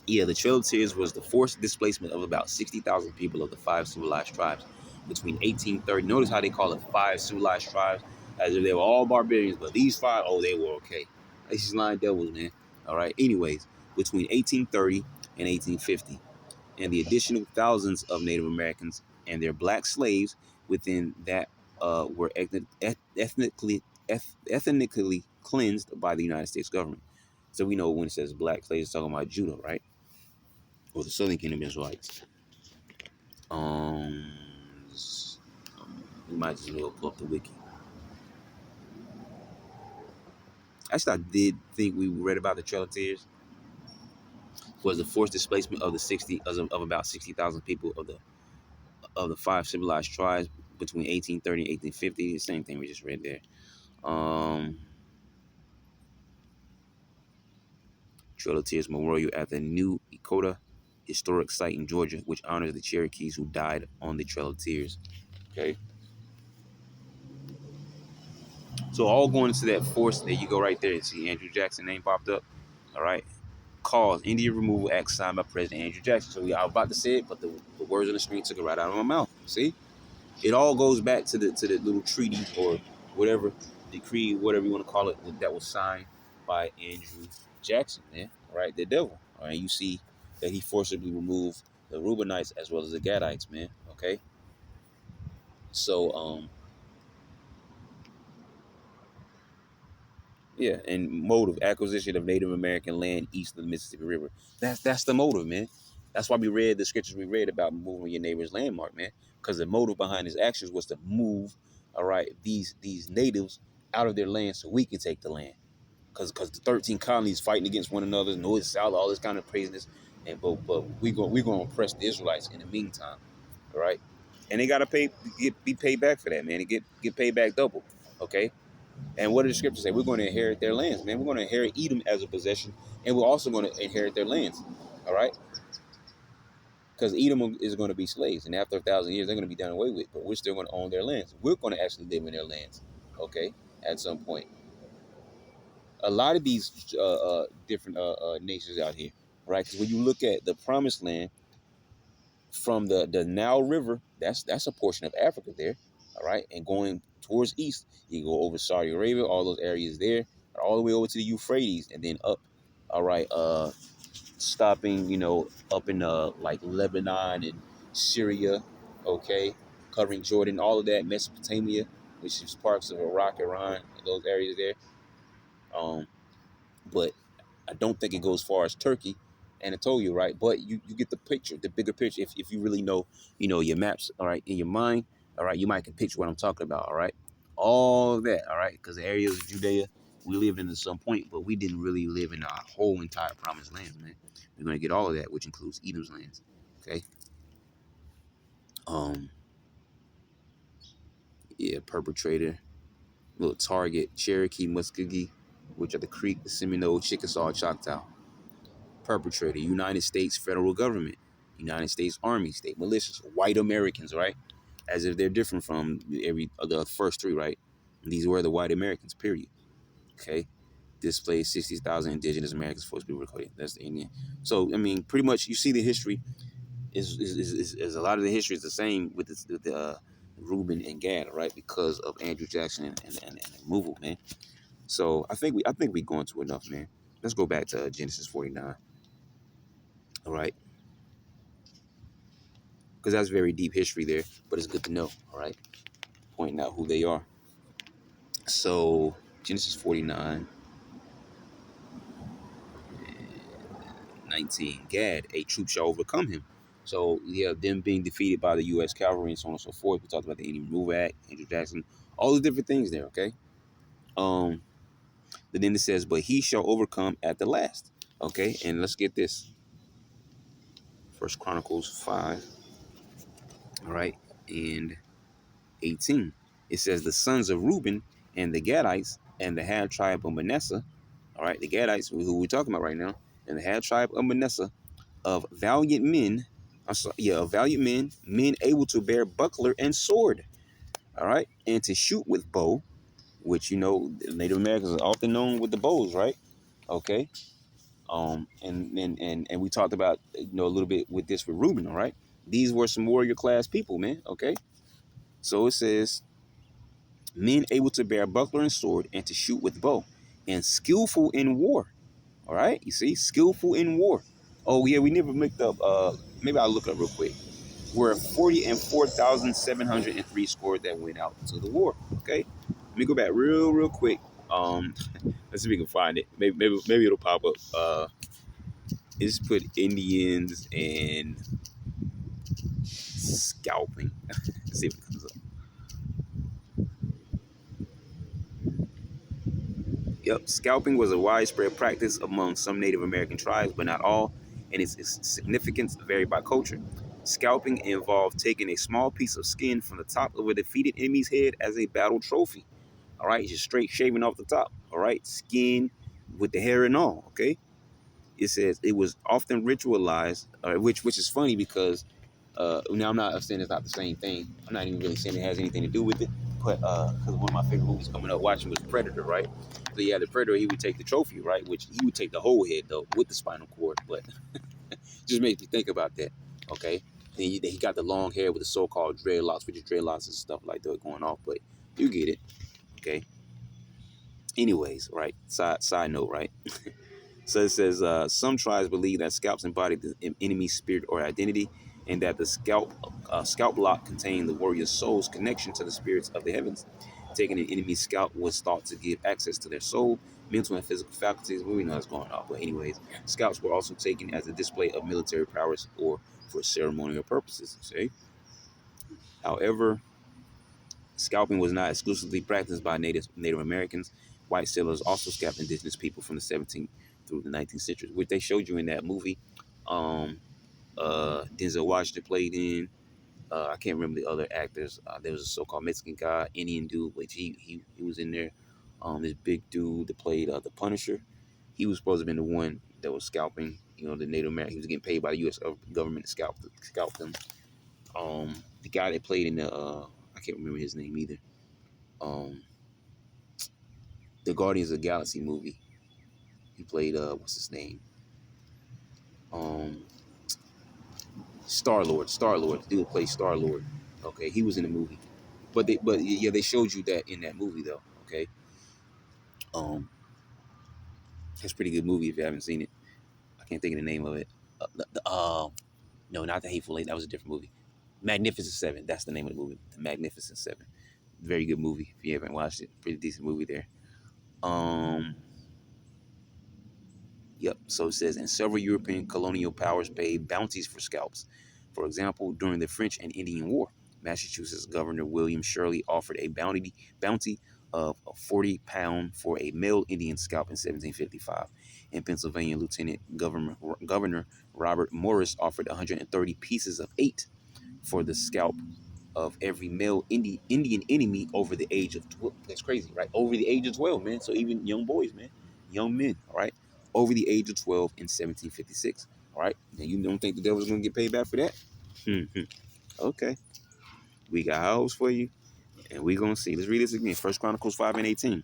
Yeah, the Trail of Tears was the forced displacement of about 60,000 people of the 5 civilized tribes between 1830. Notice how they call it 5 civilized tribes, as if they were all barbarians, but these 5, oh, they were okay. These lying devils, man. All right. Anyways, between 1830 in 1850, and the additional thousands of Native Americans and their black slaves within that were ethnically cleansed by the United States government. So we know when it says black slaves, it's talking about Judah, right? Or the Southern Kingdom Israelites. Um, we might just pull up the wiki. Actually, I did think we read about the Trail of Tears was the forced displacement of the 60 of about 60,000 people of the five civilized tribes between 1830 and 1850. The same thing we just read there. Um, Trail of Tears Memorial at the New Echota Historic Site in Georgia, which honors the Cherokees who died on the Trail of Tears. Okay, so all going into that force. There you go, right there. See Andrew Jackson name popped up. All right, cause Indian Removal Act signed by President Andrew Jackson. So I was about to say it, but the words on the screen took it right out of my mouth. See, it all goes back to the little treaty or whatever decree, whatever you want to call it, that was signed by Andrew Jackson, man. All right, the devil. All right, you see that he forcibly removed the Reubenites as well as the Gadites, man. Okay, so yeah, and motive acquisition of Native American land east of the Mississippi River. That's the motive, man. That's why we read the scriptures we read about moving your neighbor's landmark, man. Because the motive behind his actions was to move, all right, these natives out of their land so we can take the land. Because the 13 colonies fighting against one another, north, south, all this kind of craziness, and but we gonna oppress the Israelites in the meantime, all right. And they gotta be paid back for that, man. And get paid back double, okay. And what did the scripture say? We're going to inherit their lands, man. We're going to inherit Edom as a possession, and we're also going to inherit their lands. All right? Because Edom is going to be slaves, and after 1,000 years, they're going to be done away with. But we're still going to own their lands. We're going to actually live in their lands, okay? At some point, a lot of these different nations out here, right? Because when you look at the Promised Land from the Nile River, that's a portion of Africa there, all right? And going towards east, you go over Saudi Arabia, all those areas there, all the way over to the Euphrates, and then up, all right, stopping, up in like Lebanon and Syria, okay, covering Jordan, all of that, Mesopotamia, which is parts of Iraq, Iran, those areas there. But I don't think it goes as far as Turkey, Anatolia, right? But you get the picture, the bigger picture. If you really know, your maps, all right, in your mind, all right, you might can picture what I'm talking about, all right? All that, all right? Because the areas of Judea we lived in at some point, but we didn't really live in our whole entire promised land, man. We're gonna get all of that, which includes Edom's lands. Okay. Um, yeah, perpetrator, little target, Cherokee, Muskogee, which are the Creek, the Seminole, Chickasaw, Choctaw. Perpetrator, United States federal government, United States Army, state militias, white Americans, right? As if they're different from every the first three, right? And these were the white Americans, period. Okay. Displaced 60,000 indigenous Americans forced to be recorded. That's the Indian. So, I mean, pretty much you see the history is a lot of the history is the same with the Reuben and Gad, right? Because of Andrew Jackson and the removal, man. So I think we going to enough, man. Let's go back to Genesis 49. All right. Because that's very deep history there, but it's good to know, all right? Pointing out who they are. So, Genesis 49, 19, Gad, a troop shall overcome him. So, yeah, them being defeated by the U.S. cavalry and so on and so forth. We talked about the Indian Removal Act, Andrew Jackson, all the different things there, okay? But then it says, but he shall overcome at the last, okay? And let's get this. First Chronicles 5, all right, and 18. It says, the sons of Reuben and the Gadites and the half tribe of Manasseh, all right, the Gadites, who we're talking about right now, and the half tribe of Manasseh, of valiant men, of valiant men, men able to bear buckler and sword, all right, and to shoot with bow, which, Native Americans are often known with the bows, right? Okay. And we talked about, a little bit with this with Reuben, all right? These were some warrior class people, man, okay? So it says, men able to bear buckler and sword and to shoot with bow, and skillful in war. All right, you see, skillful in war. Oh yeah, we never looked up. Maybe I'll look up real quick. Were 40,004,703 score that went out to the war. Okay, let me go back real quick. Let's see if we can find it. Maybe it'll pop up. Just put Indians and scalping. Let's see if it comes up. Yep, scalping was a widespread practice among some Native American tribes, but not all, and its significance varied by culture. Scalping involved taking a small piece of skin from the top of a defeated enemy's head as a battle trophy. All right, just straight shaving off the top. All right, skin with the hair and all. Okay, it says it was often ritualized, which is funny because now I'm not saying it's not the same thing. I'm not even really saying it has anything to do with it, but because one of my favorite movies coming up watching was Predator, right? So yeah, the Predator he would take the trophy, right? Which he would take the whole head though with the spinal cord, but just made me think about that. Okay, then he got the long hair with the so-called dreadlocks, which is dreadlocks and stuff like that going off, but you get it. Okay. Anyways, right? Side note, right? So it says some tribes believe that scalps embody the enemy's spirit or identity, and that the scalp lock contained the warrior's soul's connection to the spirits of the heavens. Taking an enemy's scalp was thought to give access to their soul, mental and physical faculties. Well, we know that's going on, but anyways, scalps were also taken as a display of military prowess or for ceremonial purposes. See, however, scalping was not exclusively practiced by Native Americans. White settlers also scalped indigenous people from the 17th through the 19th century, which they showed you in that movie. Um, Denzel Washington played in. I can't remember the other actors. There was a so-called Mexican guy, Indian dude, which he was in there. This big dude that played the Punisher. He was supposed to have been the one that was scalping, the Native American. He was getting paid by the U.S. government to scalp them. The guy that played in the I can't remember his name either. Um, the Guardians of the Galaxy movie. He played what's his name? Um, Star Lord. Star Lord. The dude played Star Lord. Okay, he was in the movie, but yeah, they showed you that in that movie though. Okay, um, it's a pretty good movie if you haven't seen it. I can't think of the name of it. No, not the Hateful Eight. That was a different movie. Magnificent Seven. That's the name of the movie. The Magnificent Seven. Very good movie if you haven't watched it. Pretty decent movie there. Um, Yep. So it says, and several European colonial powers paid bounties for scalps. For example, during the French and Indian War, Massachusetts Governor William Shirley offered a bounty of £40 for a male Indian scalp in 1755. In Pennsylvania, Governor Robert Morris offered 130 pieces of 8 for the scalp of every male Indian enemy over the age of 12. That's crazy, right? Over the age of 12, man. So even young boys, man, young men, all right, over the age of 12 in 1756, all right. Now you don't think the devil's gonna get paid back for that? Okay, we got hoes for you, and we gonna see. Let's read this again. First Chronicles 5:18.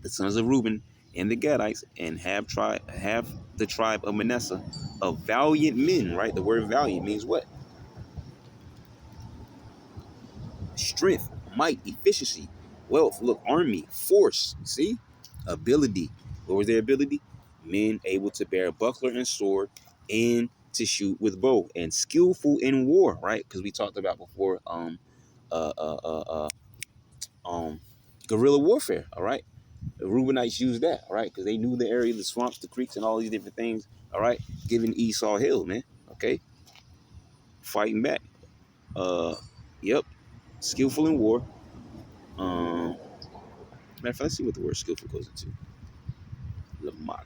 The sons of Reuben and the Gadites and have the tribe of Manasseh of valiant men, right? The word valiant means what? Strength, might, efficiency, wealth. Look, army, force. See, ability. What was their ability? Men able to bear a buckler and sword, and to shoot with bow, and skillful in war. Right? Because we talked about before. Uh, uh, uh, uh, um, Guerrilla warfare. All right. The Reubenites used that. All right, because they knew the area, the swamps, the creeks, and all these different things. All right, giving Esau hell, man. Okay, fighting back. Uh, yep, skillful in war. Matter of fact, let's see what the word skillful goes into. Lamad.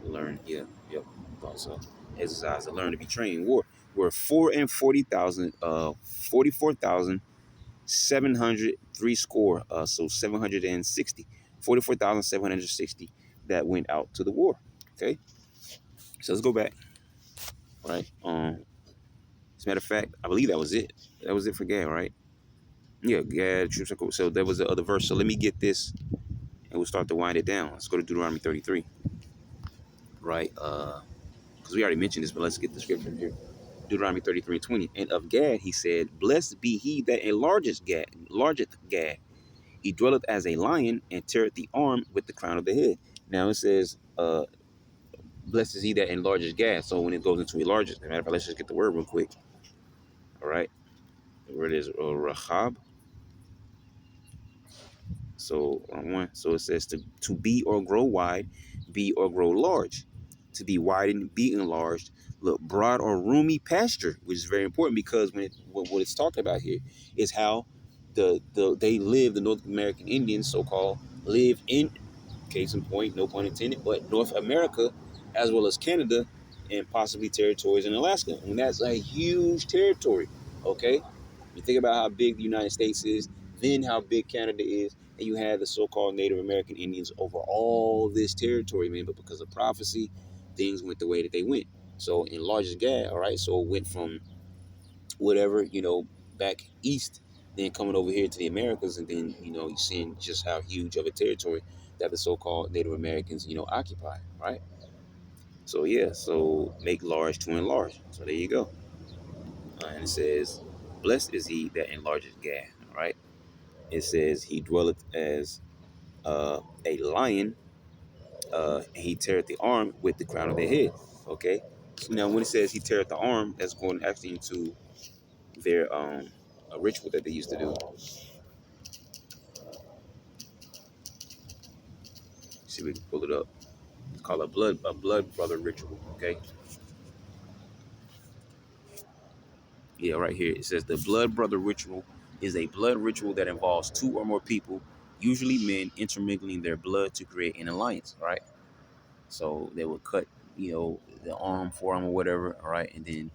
Learn, yeah, yep. Also, exercise and learn to be trained. War. We're 44,703 score. So 760. 44,760 that went out to the war. Okay. So let's go back. Right. As a matter of fact, I believe that was it. That was it for Gad, right? Yeah, Gad troops are cool. So that was the other verse. So let me get this and we'll start to wind it down. Let's go to Deuteronomy 33. Right. Because we already mentioned this, but let's get the scripture here. Deuteronomy 33:20. And of Gad he said, blessed be he that enlargeth Gad. He dwelleth as a lion and teareth the arm with the crown of the head. Now it says, Blessed is he that enlarges gas. So when it goes into enlarges, matter of fact, let's just get the word real quick. All right. The word is rahab. So on one, so it says to be or grow wide, be or grow large, to be widened, be enlarged, look broad or roomy pasture, which is very important because what it's talking about here is how they live, the North American Indians, so called, live in, case in point, no pun intended, but North America, as well as Canada, and possibly territories in Alaska. And that's a huge territory. Okay, you think about how big the United States is, then how big Canada is, and you had the so-called Native American Indians over all this territory, man. But because of prophecy, things went the way that they went. So in largest gap, all right. So it went from whatever, back east, then coming over here to the Americas, and then you're seeing just how huge of a territory that the so-called Native Americans, occupy, right? So yeah, so make large to enlarge. So there you go. And it says, "Blessed is he that enlarges Gad." All right. It says, "He dwelleth as a lion. He teareth the arm with the crown of the head." Okay. So now when it says he teareth the arm, that's going actually into their a ritual that they used to do. See if we can pull it up. It's called a blood brother ritual. Okay. Yeah, right here it says the blood brother ritual is a blood ritual that involves two or more people, usually men, intermingling their blood to create an alliance. Right. So they would cut, the arm, forearm, or whatever. All right, and then,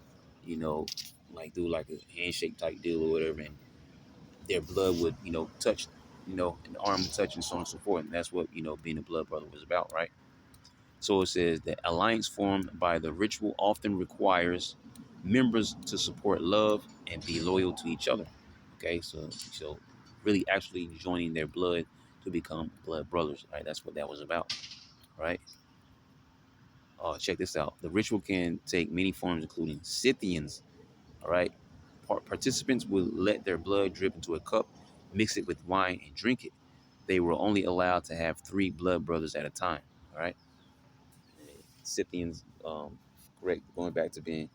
you know, like do like a handshake type deal or whatever, and their blood would, touch, and the arm would touch, and so on and so forth. And that's what being a blood brother was about, right? So it says that alliance formed by the ritual often requires members to support love and be loyal to each other. Okay, so really actually joining their blood to become blood brothers. Right, that's what that was about. Right. Check this out. The ritual can take many forms, including Scythians. All right. Participants will let their blood drip into a cup, mix it with wine, and drink it. They were only allowed to have three blood brothers at a time. All right. Scythians, correct, going back to being,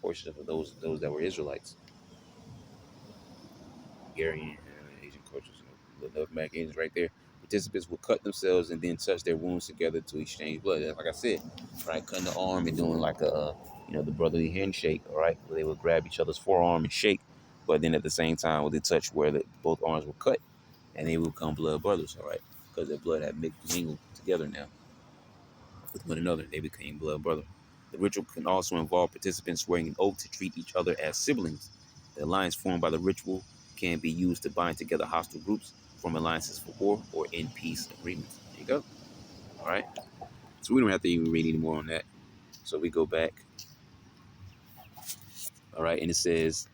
portions of those that were Israelites, Hungarian, Asian cultures, the North American Indians right there. Participants would cut themselves and then touch their wounds together to exchange blood. Like I said, right, cutting the arm and doing like the brotherly handshake, all right, where they would grab each other's forearm and shake, but then at the same time, would they touch where both arms were cut, and they would become blood brothers, all right, because their blood had mingled together now with one another. They became blood brother. The ritual can also involve participants swearing an oath to treat each other as siblings. The alliance formed by the ritual can be used to bind together hostile groups, form alliances for war, or in peace agreements. There you go. All right. So we don't have to even read any more on that. So we go back. All right, and it says,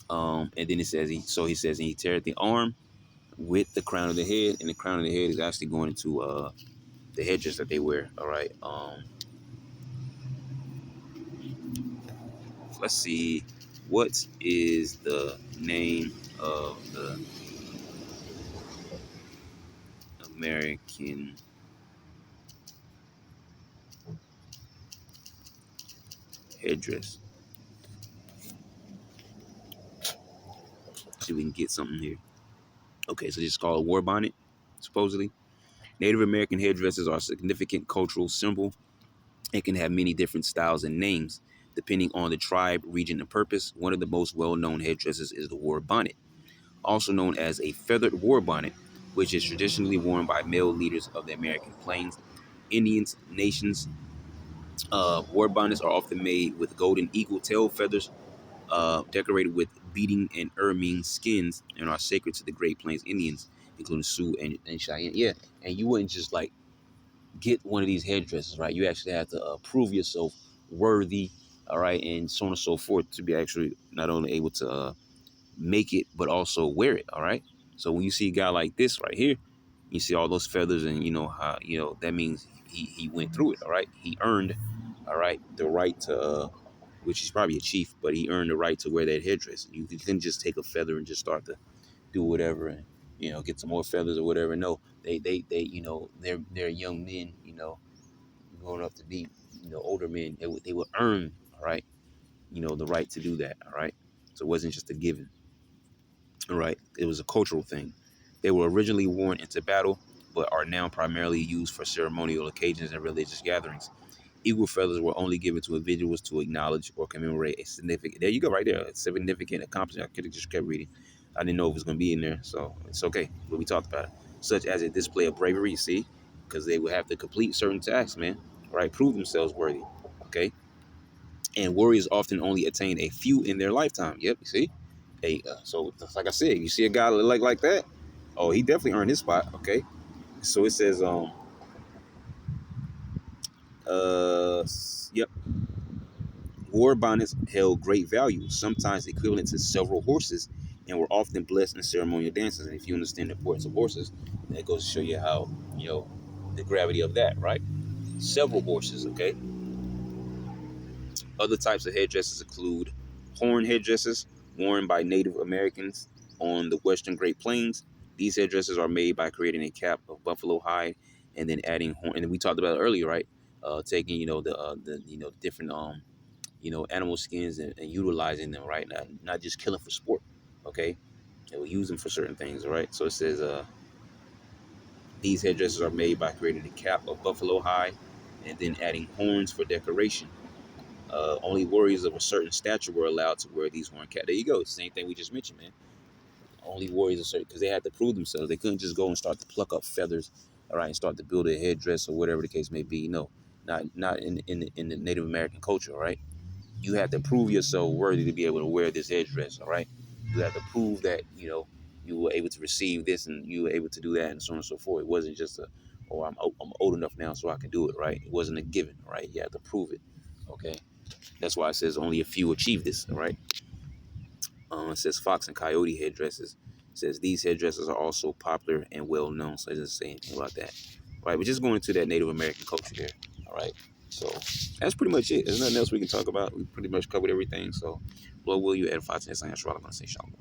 and then it says, he says, and he teareth the arm with the crown of the head, and the crown of the head is actually going into the headdress that they wear. All right. Let's see, what is the name of the American headdress? See if we can get something here. Okay, so this is called a war bonnet, supposedly. Native American headdresses are a significant cultural symbol and can have many different styles and names, depending on the tribe, region, and purpose. One of the most well-known headdresses is the war bonnet, also known as a feathered war bonnet, which is traditionally worn by male leaders of the American Plains Indians nations. War bonnets are often made with golden eagle tail feathers, decorated with beading and ermine skins, and are sacred to the Great Plains Indians, including Sioux and Cheyenne. Yeah, and you wouldn't just like get one of these headdresses, right? You actually have to prove yourself worthy, all right, and so on and so forth to be actually not only able to make it, but also wear it, all right? So when you see a guy like this right here, you see all those feathers, and you know how, that means he went through it, all right? He earned, all right, the right to, which he's probably a chief, but he earned the right to wear that headdress. You couldn't just take a feather and just start to do whatever and, get some more feathers or whatever. No, they they're young men, growing up to be, older men, they would earn, all right, the right to do that, all right. So it wasn't just a given, all right. It was a cultural thing. They were originally worn into battle, but are now primarily used for ceremonial occasions and religious gatherings. Eagle feathers were only given to individuals to acknowledge or commemorate a significant. There you go, right there. A significant accomplishment. I could have just kept reading. I didn't know it was going to be in there, so it's okay. But we talked about it, such as a display of bravery. You see, because they would have to complete certain tasks, man. Right, prove themselves worthy. Okay, and warriors often only attain a few in their lifetime. Yep, you see. Hey, so like I said, you see a guy like that. Oh, he definitely earned his spot. Okay, so it says yep. War bonnets held great value, sometimes equivalent to several horses, and were often blessed in ceremonial dances. And if you understand the importance of horses, that goes to show you how, the gravity of that, right? Several horses, okay? Other types of headdresses include horn headdresses worn by Native Americans on the western Great Plains. These headdresses are made by creating a cap of buffalo hide and then adding horn. And we talked about it earlier, right? Taking, the different animal skins and utilizing them, right? Not just killing for sport, okay? They will use them for certain things, all right? So it says these headdresses are made by creating a cap of buffalo hide and then adding horns for decoration. Only warriors of a certain stature were allowed to wear these horn caps. There you go. Same thing we just mentioned, man. Only warriors of certain, because they had to prove themselves. They couldn't just go and start to pluck up feathers, all right, and start to build a headdress or whatever the case may be. No, not in the Native American culture, all right? You have to prove yourself worthy to be able to wear this headdress, all right? You have to prove that, you were able to receive this and you were able to do that and so on and so forth. It wasn't just I'm old enough now so I can do it, right? It wasn't a given, right? You have to prove it, okay? That's why it says only a few achieve this, all right? It says fox and coyote headdresses. It says these headdresses are also popular and well known. So it doesn't say anything about that. All right, we're just going into that Native American culture there. All right. So that's pretty much it. There's nothing else we can talk about. We pretty much covered everything. So, Lord will you edify to this? I'm going to say shalom.